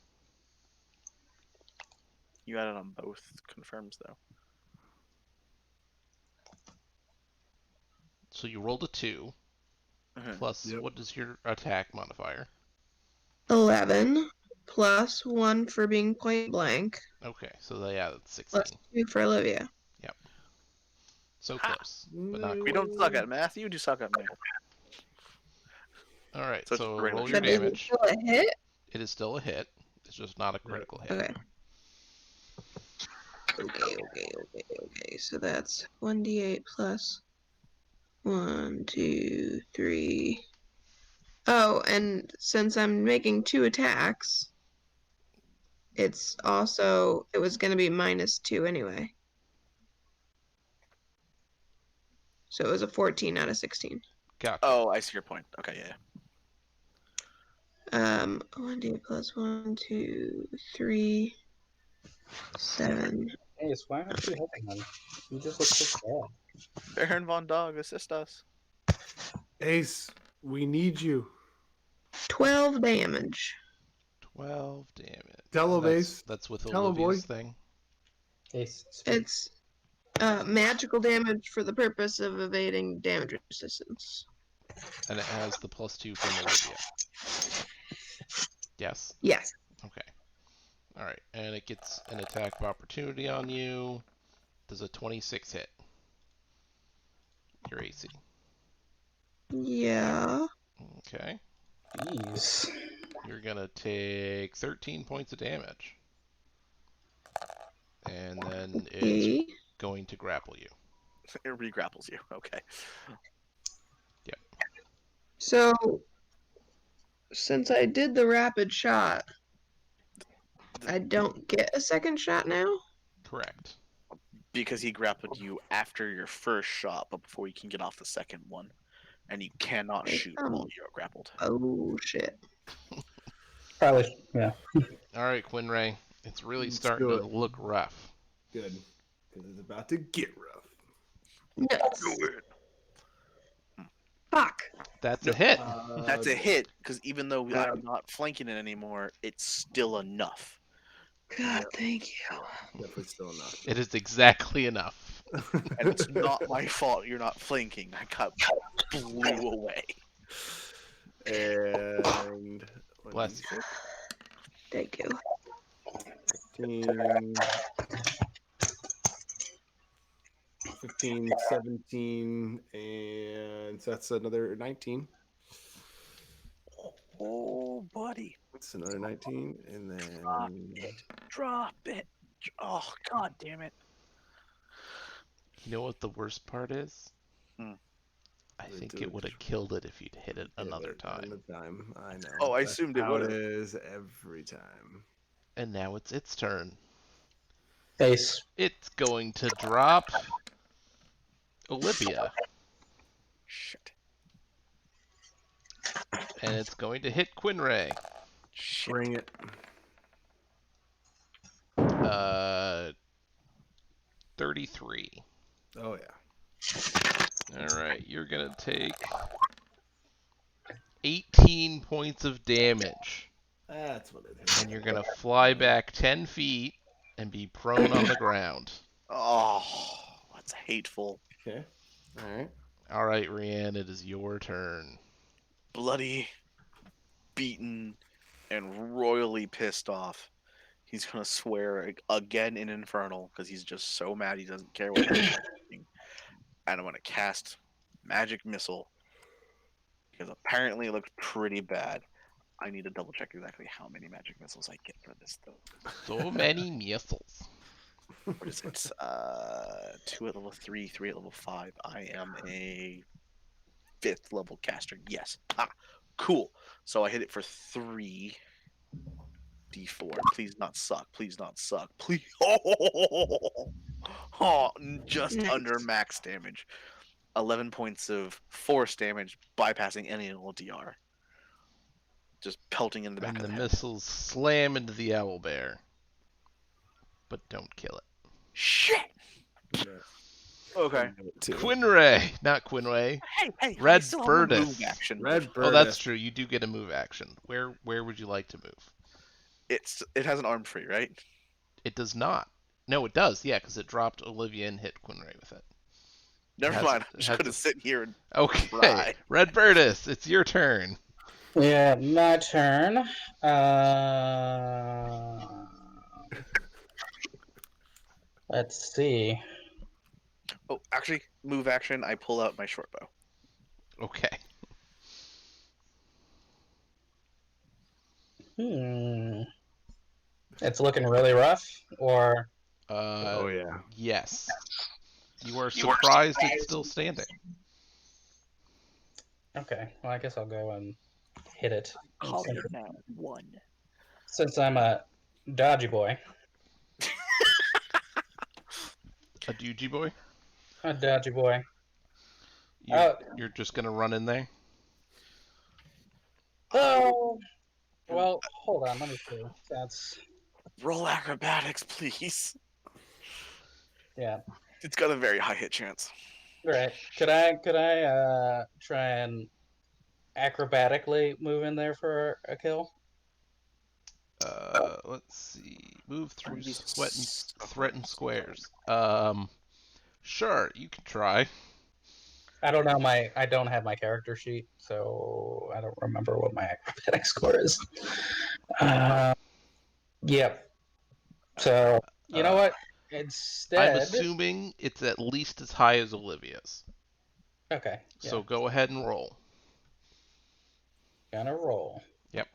You added on both confirms, though. So you rolled a 2, Mhm. plus Yep. what is your attack modifier? 11 plus 1 for being point blank Okay, so they added 16. plus 2 for Olivia. So Ha! close, but not We quite. don't suck at math. You do suck at math. Alright, So it's so a regular roll your But is it damage. still a hit? It is still a hit. It's just not a critical hit. Okay. Okay. So that's 1d8 plus 1, 2, 3. Oh, and since I'm making 2 attacks, it was going to be -2 anyway. So it was a 14 out of 16. Gotcha. Oh, I see your point. Okay, yeah. 1d8 plus 1, 2, 3, 7. Ace, why aren't you helping them? You just look so sad. Baron Von Dog, assist us. Ace, we need you. 12 damage. 12 damage. Tell him, Ace. That's with Tell him, Olivia's boy. thing. Ace, speak. It's magical damage for the purpose of evading damage resistance. And it has the +2 from Olivia. Yes? Yes. Okay. Alright, and it gets an attack of opportunity on you. Does a 26 hit? Your AC. Yeah. Okay. Jeez. You're gonna take 13 points of damage. And then it's Okay. going to grapple you. It re-grapples you. Okay. So, since I did the rapid shot, I don't get a second shot now? Correct. Because he grappled you after your first shot, but before you can get off the second one. And you cannot shoot while you're grappled. Oh, shit. Probably, yeah. Alright, Quinray. It's really Let's starting do to it. look rough. Good. Because it's about to get rough. Nuts. Do it. Fuck. That's a hit. That's a hit, because even though grab- I'm not flanking it anymore, it's still enough. God, thank you. Definitely still enough. It is exactly enough. And it's not my fault you're not flanking. I got blew away. And Bless you. Thank you. 15, 17, and so that's another 19. Oh, buddy. That's another 19, and then Drop it. Oh, god damn it. You know what the worst part is? Hmm. I They think do it would have just- killed it if you'd hit it yeah, another but time. another time. I know. Oh, I That's assumed it how it would've. is every time. And now it's its turn. Face. It's going to drop Olivia. Shit. And it's going to hit Quinray. Shit. Bring it. 33. Oh yeah. Alright, you're gonna take 18 points of damage. That's what it is. And you're gonna fly back 10 feet and be prone on the ground. Oh, that's hateful. Okay. All right. Alright, Rianne, it is your turn. Bloody, beaten, and royally pissed off. He's gonna swear again in Infernal because he's just so mad he doesn't care what he's doing. And I'm gonna cast Magic Missile because apparently it looks pretty bad. I need to double check exactly how many Magic Missiles I get for this though. So many missiles. What is it? 2 at level 3, 3 at level 5. I am a 5th level caster. Yes. Ah, cool. So I hit it for 3 d4. Please not suck. Please not suck. Please. Oh, just Nice. under max damage. 11 points of force damage, bypassing any LDR. Just pelting in the back And of the the head. missiles slam into the owlbear. But don't kill it. Shit. Okay. Quinray! Not Quinray. Hey, I Red still have a Birdus. move action. Red bird. Oh, that's true. You do get a move action. Where would you like to move? It has an arm free, right? It does not. No, it does. Yeah, because it dropped Olivia and hit Quinray with it. Never has- mind. it I'm just has gonna the- sit here and Okay. Right. Red Birdus, it's your turn. Yeah, my turn. Let's see. oh, actually, move action. I pull out my short bow. Okay. It's looking really rough, or Oh yeah. Yes. You are surprised it's still standing. okay. Well, I guess I'll go and hit it. Call Since, it now. 1. since I'm a dodgy boy. A doogie boy? A dodgy boy. You're just gonna run in there? Oh. Well, hold on. Let me see. That's Roll acrobatics, please. yeah. It's got a very high hit chance. Right. Could I try and acrobatically move in there for a kill? Let's see. Move through Maybe threatened squares. Sure, you can try. I don't know I don't have my character sheet, so I don't remember what my acrobatic score is. Yep. So you know what? I'm Instead, assuming it's at least as high as Olivia's. okay, yeah, So go ahead and roll. gonna roll. Yep,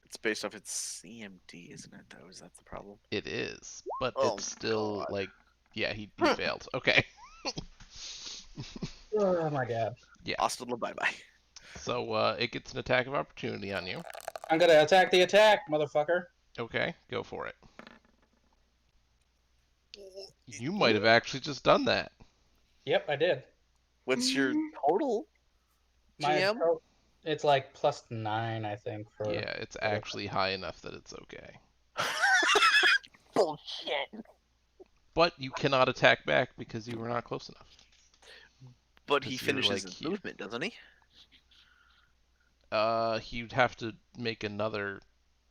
It's based off its CMD, isn't it? Though, is that the problem? it is, but Oh it's still God. like, yeah, he failed. Okay. Oh my god! Hasta la bye bye. So it gets an attack of opportunity on you. I'm gonna attack the attack, motherfucker. Okay, go for it. You might have actually just done that. Yep, I did. What's your total? My GM? it's like +9, I think. For Yeah, it's actually high enough that it's okay. Bullshit. But you cannot attack back because you were not close enough. But he 'Cause you're, finishes like, his here. movement, doesn't he? He'd have to make another.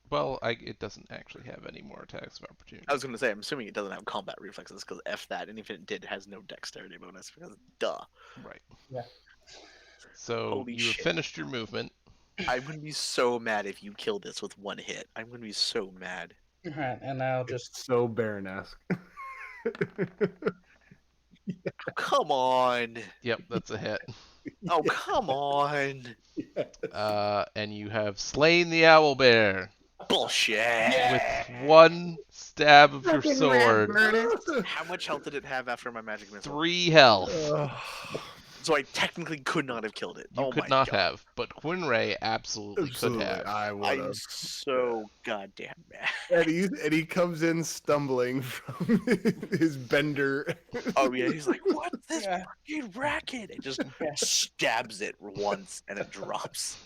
Well, it doesn't actually have any more attacks of opportunity. I was going to say, I'm assuming it doesn't have combat reflexes because F that, and if it did, it has no dexterity bonus because duh. Right. Yeah. So Holy you have shit. finished your movement. I'm going to be so mad if you kill this with one hit. I'm going to be so mad. All right, and I'll It's just so Baron-esque. Come on. Yep, that's a hit. Oh, come on. And you have slain the owlbear Bullshit. with one stab of your Fucking red sword. Burnus. How much health did it have after my magic missile? 3 health. So I technically could not have killed it. You Oh could my not God. have, but Quinray absolutely could Absolutely, have. I would I'm have. so goddamn mad. And he comes in stumbling from his bender. Oh yeah, he's like, "What's this Yeah. fucking racket?" It just Yeah. stabs it once and it drops.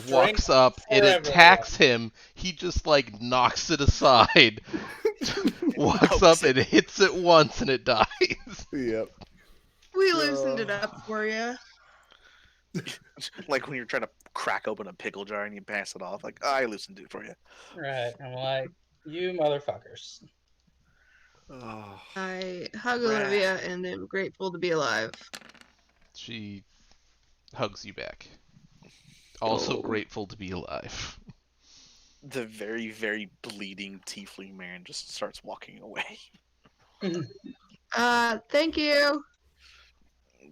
Walks up, it forever. attacks him, he just like knocks it aside, walks up Pokes it. and hits it once and it dies. Yep. We loosened it up for you. Like when you're trying to crack open a pickle jar and you pass it off. Like, I loosened it for you. Right, I'm like, you motherfuckers. Oh, I hug Rad. Olivia and am grateful to be alive. She hugs you back. Also Oh. grateful to be alive. The very, very bleeding tiefling man just starts walking away. Thank you.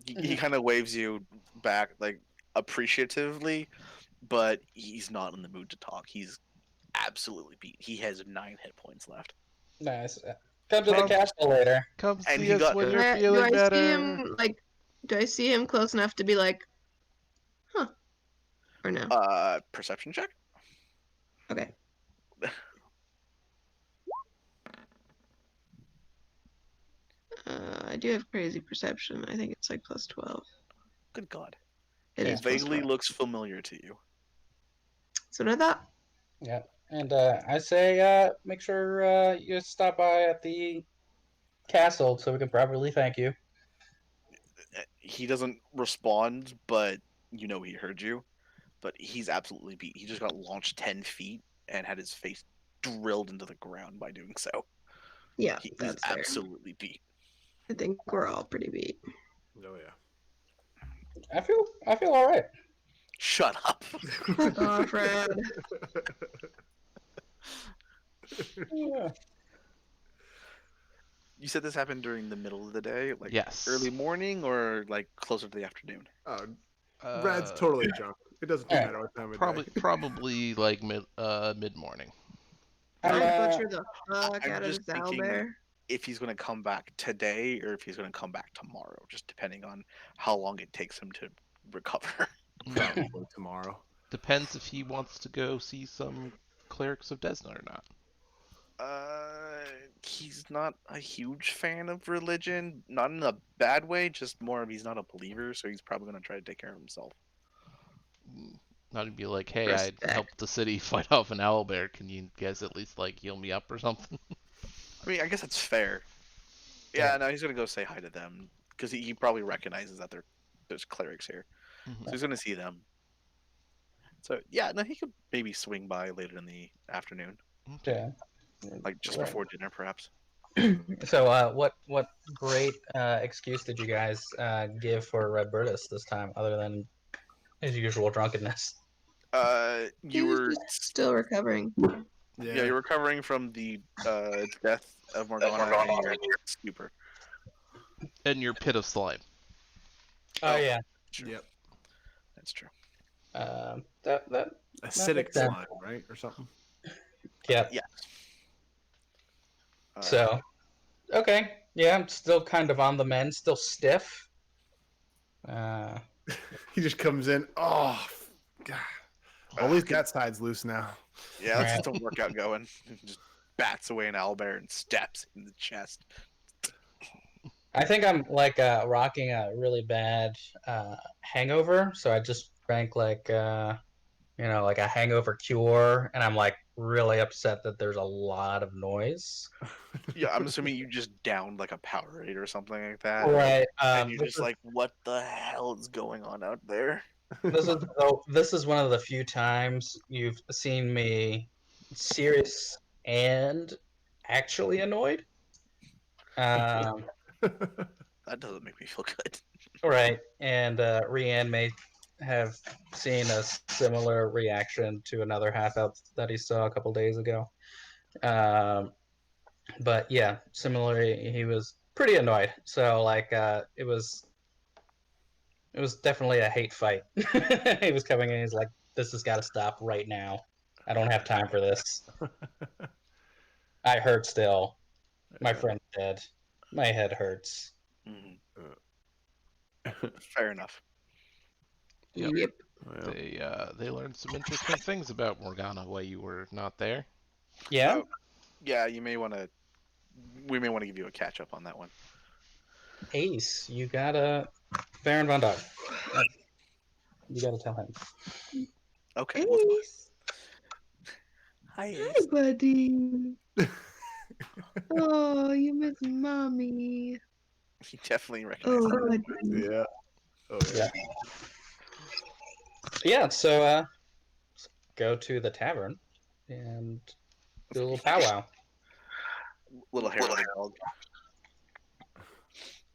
He kind of waves you back, like appreciatively, but he's not in the mood to talk. He's absolutely beat. He has 9 hit points left. Nice. Come to the Well, castle later. Come And see he us got- when Do you're I feeling see better. him like? Do I see him close enough to be like, huh? Or no? Perception check. Okay. I do have crazy perception. I think it's like +12. Good God. It He is vaguely +12. looks familiar to you. That's what I thought. Yeah, and I say, make sure you stop by at the castle so we can properly thank you. He doesn't respond, but you know he heard you. But he's absolutely beat. He just got launched 10 feet and had his face drilled into the ground by doing so. Yeah, He's that's fair. absolutely beat. I think we're all pretty beat. oh yeah. I feel all right. Shut up. Fuck off, Rad. Yeah. You said this happened during the middle of the day, like Yes. early morning or like closer to the afternoon? Oh, Uh, Rad's totally drunk. It doesn't Alright. matter what time of probably day. probably like mid morning. I'm, I butcher the fuck I'm out of just this thinking- owlbear. If he's going to come back today or if he's going to come back tomorrow, just depending on how long it takes him to recover. Probably tomorrow. Depends if he wants to go see some clerics of Desna or not. He's not a huge fan of religion, not in a bad way, just more of he's not a believer, so he's probably going to try to take care of himself. Not to be like, hey, I Respect. helped the city fight off an owlbear. Can you guys at least like heal me up or something? I mean, I guess that's fair. Yeah, no, he's going to go say hi to them because he probably recognizes that there's clerics here. So he's going to see them. So, yeah, no, he could maybe swing by later in the afternoon, yeah. like just Right. before dinner, perhaps. So, what great excuse did you guys give for Redbirtus this time, other than his usual drunkenness? He You was were just still recovering. yeah, you're recovering from the death of Morgana and your stupor. And your pit of slime. Oh Oh. yeah, Sure. Yep. That's true. that Acidic makes sense. slime, right, or something. Yeah. Yeah. So, okay, yeah, I'm still kind of on the mend, still stiff. He just comes in. Oh, God. At least that side's loose now. Yeah, let's Right. get some workout going. Just bats away an owlbear and stabs in the chest. I think I'm like rocking a really bad hangover, so I just drank like like a hangover cure, and I'm like really upset that there's a lot of noise. Yeah, I'm assuming you just downed like a Powerade or something like that. Right. And you're just like, what the hell is going on out there? This is one of the few times you've seen me serious and actually annoyed. Um, That doesn't make me feel good. right, and Rianne may have seen a similar reaction to another half elf that he saw a couple days ago. But yeah, similarly, he was pretty annoyed. So like, it was definitely a hate fight. He was coming in. He's like, "This has got to stop right now. I don't have time for this. I hurt still. My friend's dead. My head hurts." Mhm. Fair enough. Yep. Yep. Well, They learned some interesting things about Morgana while you were not there. Yeah. Yeah, you may want to. We may want to give you a catch up on that one. Ace, you gotta Baron von Dog. You gotta tell him. Okay. Well, Ace. hi, Hi, Ace. buddy. Oh, you miss mommy. You definitely recognize Oh, that. buddy. yeah. Oh Yeah. Yeah. So go to the tavern and do a little powwow. Little hair of a dog.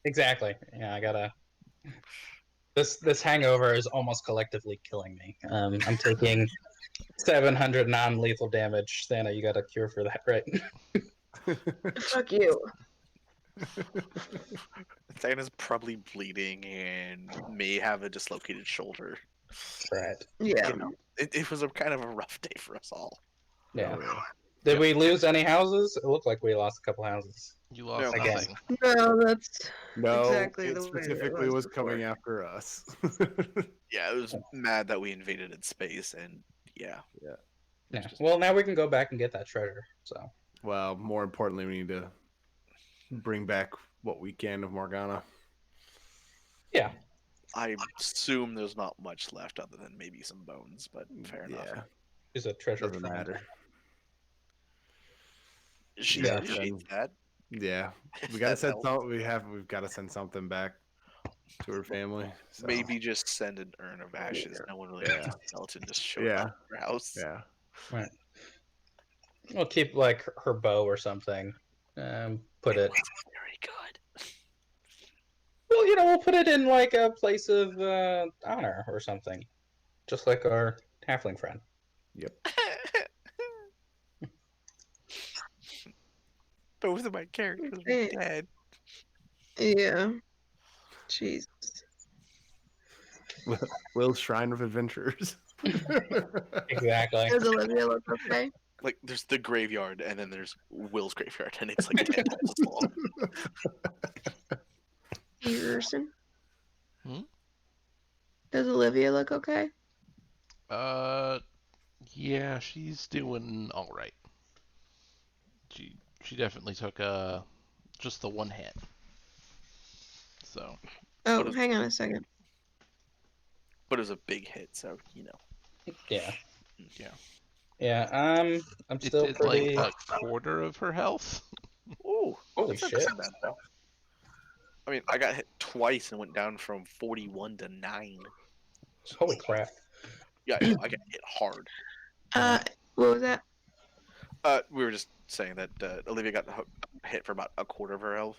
Exactly. Yeah, I gotta. This hangover is almost collectively killing me. I'm taking 700 non-lethal damage. Santa, you got a cure for that, right? Fuck you. Diana's probably bleeding and may have a dislocated shoulder. Right. Yeah. You know, it was a kind of a rough day for us all. Yeah. Oh, yeah. Did Yep. we lose any houses? It looked like we lost a couple houses. You lost No. Again. nothing. No, that's No, exactly it the way that it specifically was was before. coming after us. Yeah, it was mad that we invaded its space, and yeah. Yeah. Well, now we can go back and get that treasure. So. Well, more importantly, we need to bring back what we can of Morgana. Yeah. I assume there's not much left other than maybe some bones, but fair enough. Yeah, She's a treasure doesn't finder. matter. She Yeah, appreciates that. Yeah, if we gotta that send helps. some. We've got to send something back to her family. So. Maybe just send an urn of ashes. No one really Yeah. needs a skeleton just showing Yeah. up at your house. Yeah. Right. We'll keep like her bow or something. Put it. Very good. Well, we'll put it in like a place of honor or something, just like our halfling friend. Yep. Both of my characters are Hey. dead. Yeah. Jeez. Will's Shrine of Adventurers. Exactly. Does Olivia look okay? Like, there's the graveyard, and then there's Will's graveyard, and it's like 10 times as long. Peterson? Hmm? Does Olivia look okay? Yeah, she's doing all right. She definitely took just the one hit. So. Oh, What is- hang on a second. But it was a big hit, so, Yeah. Yeah. Yeah. I'm It still did pretty. like a quarter of her health. Ooh, Holy that's not shit. too bad, though. I mean, I got hit twice and went down from 41 to 9. Holy crap. Yeah, I know, I got hit hard. What was that? We were just saying that Olivia got hit for about a quarter of her health,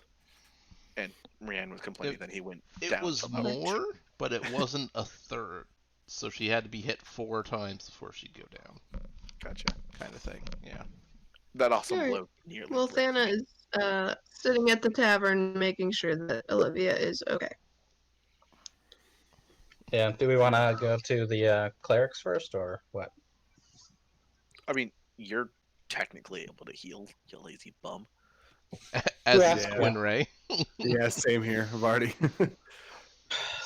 and Rianne was complaining that he went It down was to about more, but it wasn't a third. So she had to be hit 4 times before she'd go down, Gotcha. kind of thing. Yeah. That awesome Alright. blow nearly Well, breaks Thana me. is sitting at the tavern making sure that Olivia is okay. Yeah. Do we want to go to the clerics first, or what? I mean, you're technically able to heal, you lazy bum. As Yeah. is Yeah. Quinn Ray. Yeah, same here. I've already.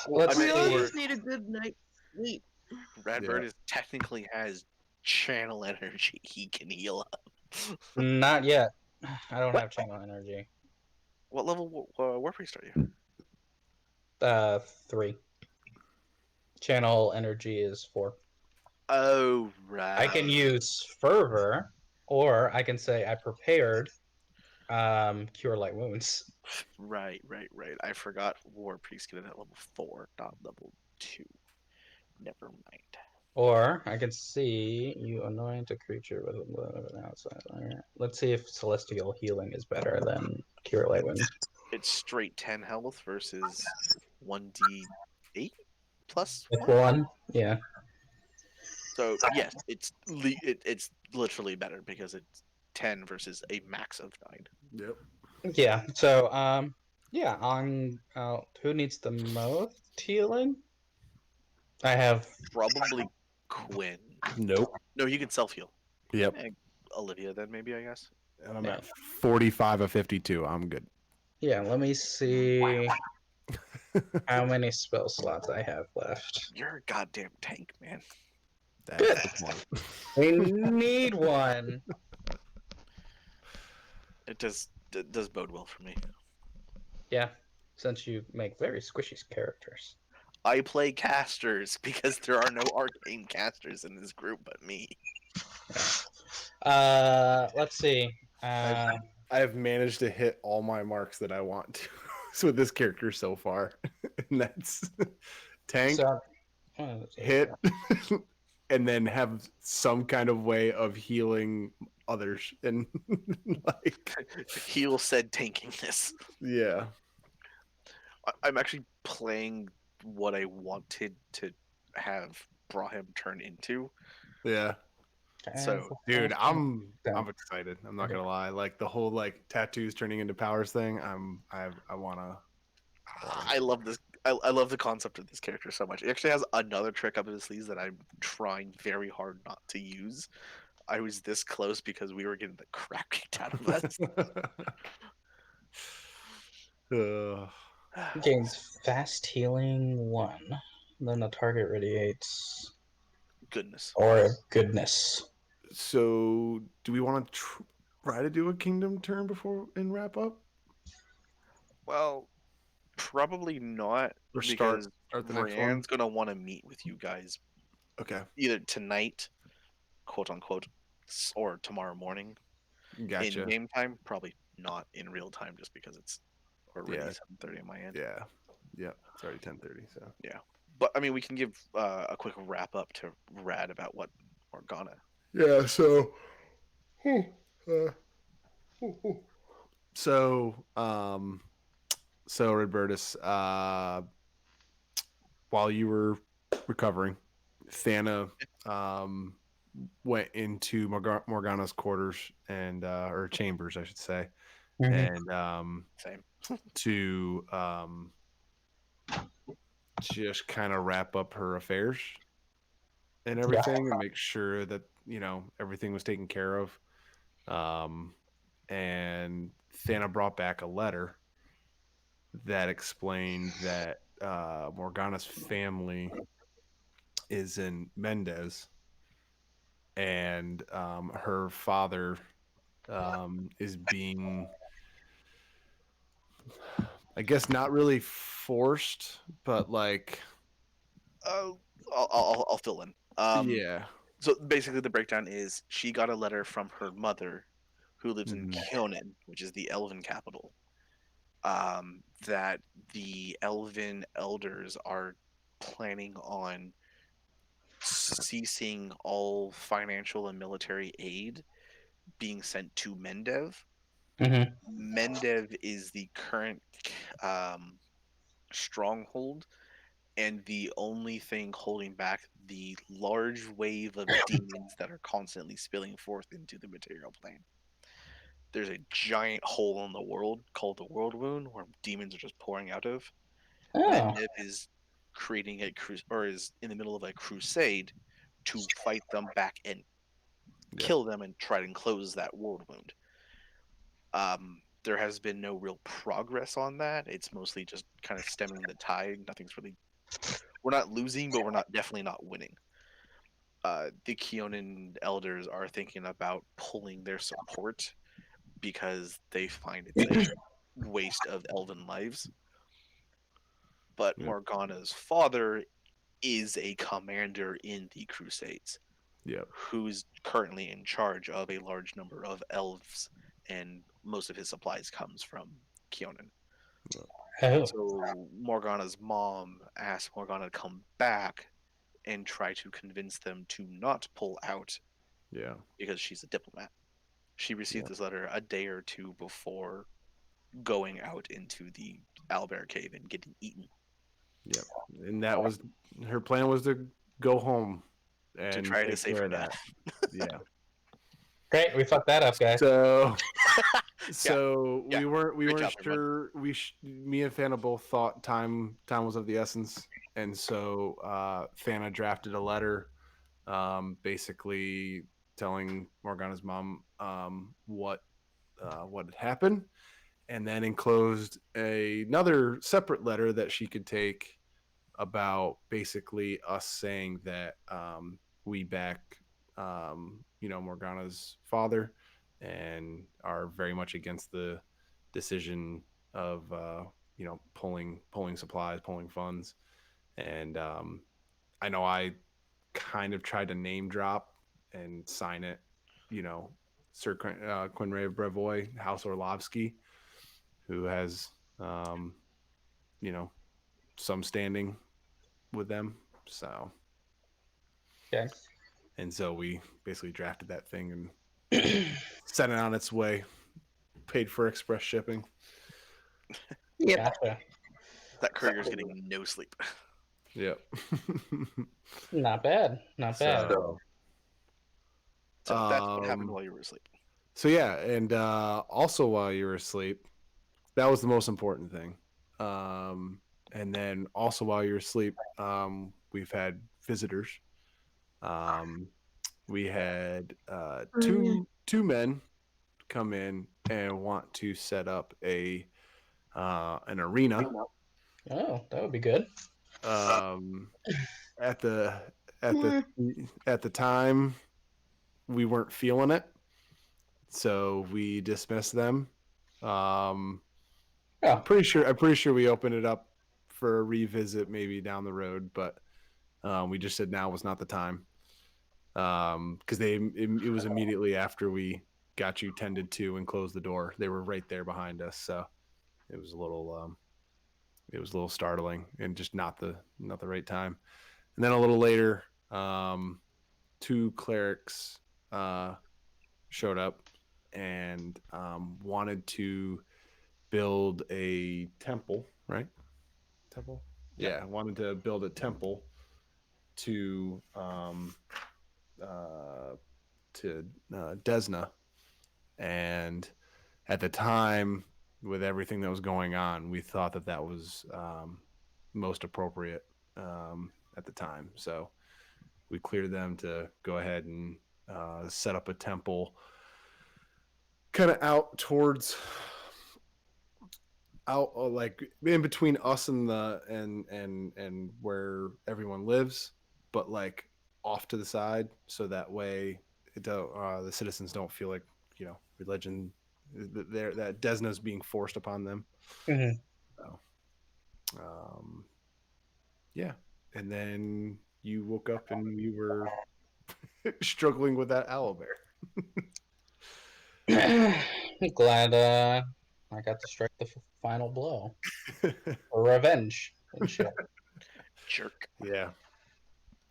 Well, Let's I We mean, all see. just need a good night's sleep. Radbird Yeah. is technically has channel energy. He can heal up. Not yet. I don't What? have channel energy. What level War Priest are you? 3. Channel energy is 4. Oh, I can right. use fervor, or I can say I prepared cure light wounds. Right. I forgot War Priest get it at level 4, not level 2. Never mind. Or I can see you anoint a creature with an outside. Let's see if celestial healing is better than cure light wounds. It's straight 10 health versus 1d8 plus With 1. 1, yeah. So yes, it's literally better because it's 10 versus a max of 9. Yep. Yeah. So yeah, on who needs the most healing? I have Probably Quinn. Nope. No, you can self heal. Yep. Olivia then maybe I guess. And I'm Yeah. at 45 of 52. I'm good. Yeah, let me see how many spell slots I have left. You're a goddamn tank, man. Good. That's the point. We need one. It does bode well for me. Yeah, since you make very squishy characters. I play casters because there are no arcane casters in this group but me. Let's see. I have managed to hit all my marks that I want to so with this character so far. And that's tank, So, hit, and then have some kind of way of healing others. And like, Heal said tankingness. yeah. I'm actually playing what I wanted to have Brahim turn into. Yeah. So, Dude, I'm excited. I'm not gonna lie. Like the whole like tattoos turning into powers thing. I wanna. I love this. I love the concept of this character so much. It actually has another trick up his sleeves that I'm trying very hard not to use. I was this close because we were getting the crap kicked out of us. gains fast healing 1. Then the target radiates Goodness. or goodness. So, do we want to try to do a kingdom turn before and wrap up, Well, probably not or because start the next one? Brienne's gonna want to meet with you guys Okay, either tonight, quote unquote, or tomorrow morning. In gotcha. game time, probably not in real time, just because it's already Yeah. 7:30 on my end. Yeah, it's already 10:30. So Yeah, but I mean, we can give a quick wrap up to Rad about what Morgana. yeah. So so Redbertus, while you were recovering, Thana went into Morgana's quarters and or chambers, I should say, and Same. to just kind of wrap up her affairs and everything and make sure that everything was taken care of. And Thana brought back a letter that explained that Morgana's family is in Mendez, and her father is being, I guess, not really forced, but like, I'll fill in. yeah. So basically, the breakdown is she got a letter from her mother, who lives in Mhm. Kyonin, which is the Elven capital. That the Elven elders are planning on ceasing all financial and military aid being sent to Mendev Mm-hmm. Mendev is the current um, stronghold, and the only thing holding back the large wave of demons that are constantly spilling forth into the material plane. There's a giant hole in the world called the World Wound where demons are just pouring out of. Oh, Mendev is creating or is in the middle of a crusade to fight them back and Yeah. kill them and try and close that World Wound. There has been no real progress on that. It's mostly just kind of stemming the tide. Nothing's really. We're not losing, but we're not definitely not winning. The Keonan elders are thinking about pulling their support because they find it's a waste of elven lives. But Yep. Morgana's father is a commander in the Crusades, Yep. who's currently in charge of a large number of elves, and most of his supplies comes from Keonan. oh, So Morgana's mom asked Morgana to come back and try to convince them to not pull out Yeah. because she's a diplomat. She received Yeah. this letter a day or two before going out into the Owlbear cave and getting eaten Yep. And that was her plan, was to go home to and try to take save care her of that. death. Yeah. great. We fucked that up, guys. So Yeah. we Great weren't job, everyone. sure. Me and Fana both thought time was of the essence, and so Fana drafted a letter, basically telling Morgana's mom what had happened, and then enclosed another separate letter that she could take about basically us saying that we back Morgana's father and are very much against the decision of pulling supplies, pulling funds. And I know I kind of tried to name drop and sign it, Sir Quinray Brevoy, House Orlovsky, who has um, you know some standing with them. So Okay. and so we basically drafted that thing and sent it on its way, paid for express shipping. Yep. Gotcha. That courier's getting no sleep. Yep. Not bad. Not bad. So, So that's what happened while you were asleep. so yeah, and also while you were asleep, that was the most important thing. And then also while you're asleep, we've had visitors. We had two men come in and want to set up an arena. Oh, that would be good. Um, at the at the Mm. at the time, we weren't feeling it, so we dismissed them. Um, Oh, I'm pretty sure we opened it up for a revisit maybe down the road, but we just said now was not the time. Because it was immediately after we got you tended to and closed the door. They were right there behind us, so it was a little startling and just not the right time. And then a little later, two clerics showed up and wanted to build a temple, right? Temple? Yep. Yeah, wanted to build a temple to uh, Desna. And at the time, with everything that was going on, we thought that was most appropriate at the time. So we cleared them to go ahead and set up a temple kind of like in between us and and where everyone lives, but like off to the side, so that way the citizens don't feel like religion that Desna's being forced upon them. mhm. So, um, yeah, and then you woke up and you were struggling with that owlbear. I'm glad I got to strike the final blow or revenge and shit. Jerk. Yeah.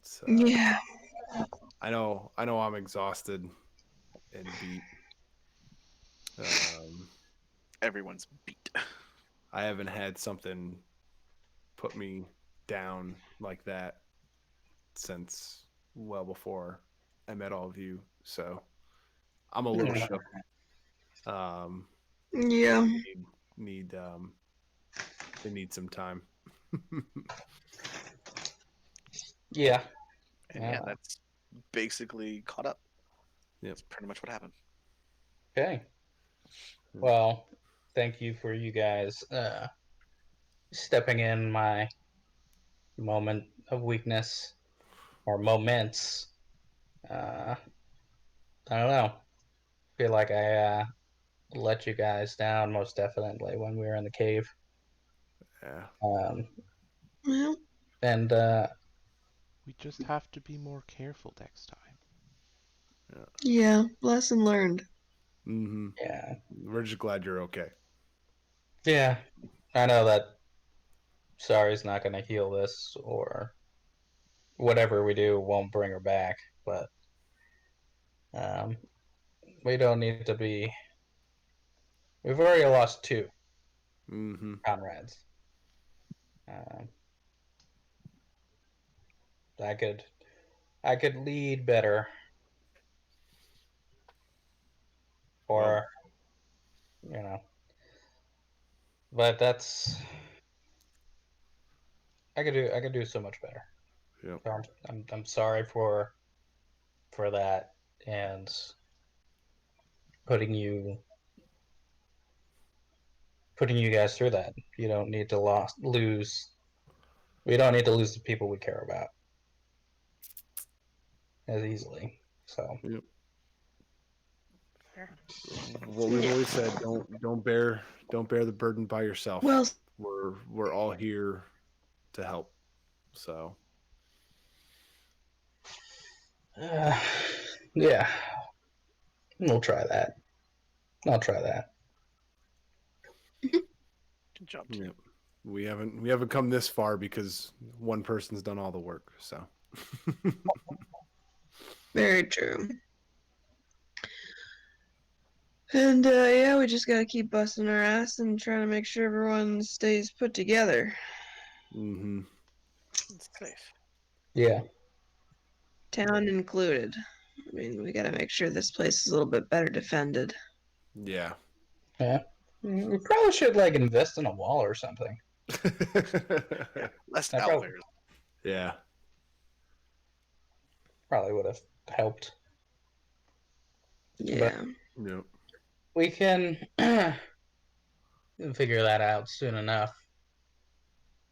So Yeah. I know I'm exhausted and beat. everyone's beat. I haven't had something put me down like that since well before I met all of you. So I'm a little Yeah. shook. Yeah. Need they need some time. Yeah. And yeah, that's basically caught up. Yep. That's pretty much what happened. Okay. Well, thank you for you guys stepping in my moment of weakness or moments. I don't know. Feel like I let you guys down most definitely when we were in the cave. Yeah. Well, And We just have to be more careful next time. yeah. Lesson learned. Mm-hmm. yeah, We're just glad you're okay. yeah, I know that sorry's not going to heal this, or whatever we do won't bring her back, but um, we don't need to be. We've already lost 2 Mm-hmm. comrades. Um, I could lead better, Well, or you know, but that's I could do so much better. yep. So I'm sorry for that and putting you guys through that. You don't need to lose. We don't need to lose the people we care about as easily. So Yep. What we've Yeah. always said, don't bear the burden by yourself. Well, We're all here to help. So yeah, we'll try that. I'll try that. Good job, team. yep. We haven't come this far because one person's done all the work. So very true. And yeah, we just gotta keep busting our ass and trying to make sure everyone stays put together. mm-hmm. It's safe. Yeah, Town included. I mean, we gotta make sure this place is a little bit better defended. Yeah. yeah. We probably should like invest in a wall or something. Yeah, less That owlbears. yeah. probably would have helped. Yeah. Yep. We can figure that out soon enough.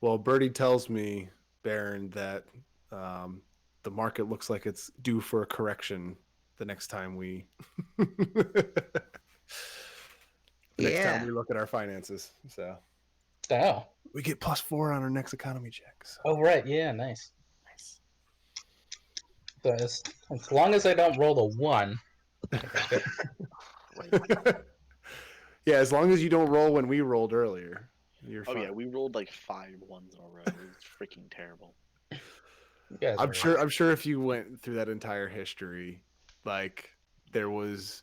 Well, Birdie tells me, Baron, that the market looks like it's due for a correction the next time we next time Yeah. we look at our finances. So Oh, we get +4 on our next economy check. So. oh right, yeah, nice. Nice. So as long as I don't roll a 1, I think I'm good. Wait. Yeah, as long as you don't roll when we rolled earlier, you're Oh fine. yeah, we rolled like 5 ones in a row. It was freaking terrible. You guys I'm are sure if you went through that entire history, like there was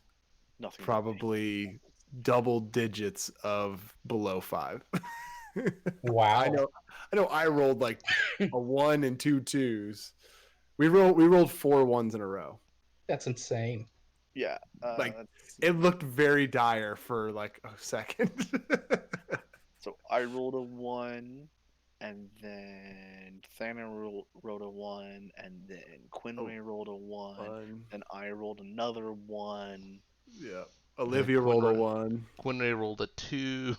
Nothing. probably double digits of below 5. wow. I know I rolled like a 1 and 2 2s. We rolled 4 1s in a row. That's insane. Yeah. Like, Let's see. It looked very dire for like a second. So I rolled a 1, and then Thana rolled a 1, and then Quinway rolled a 1, Fun. and I rolled another 1. Yeah. Olivia rolled a Quinray- 1. Quinray rolled a 2.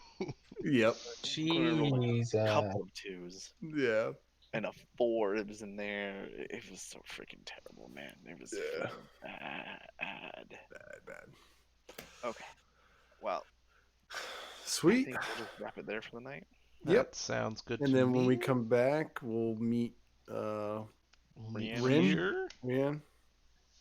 Yep. Quinway rolled Jeez. a couple of 2s. Yeah. And a 4 that was in there. It was so freaking terrible, man. It was Yeah. freaking bad. Bad. Okay. Well, I Sweet. think we'll just wrap it there for the night. That Yep. sounds good And to then me. when we come back, we'll meet We'll meet Rin? here Rian.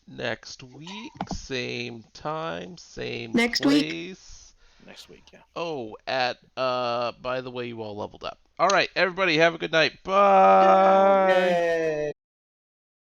next week, same time, same Next week? place. Next week, yeah. Oh, by the way, you all leveled up. All right, everybody, have a good night. Bye. Yay.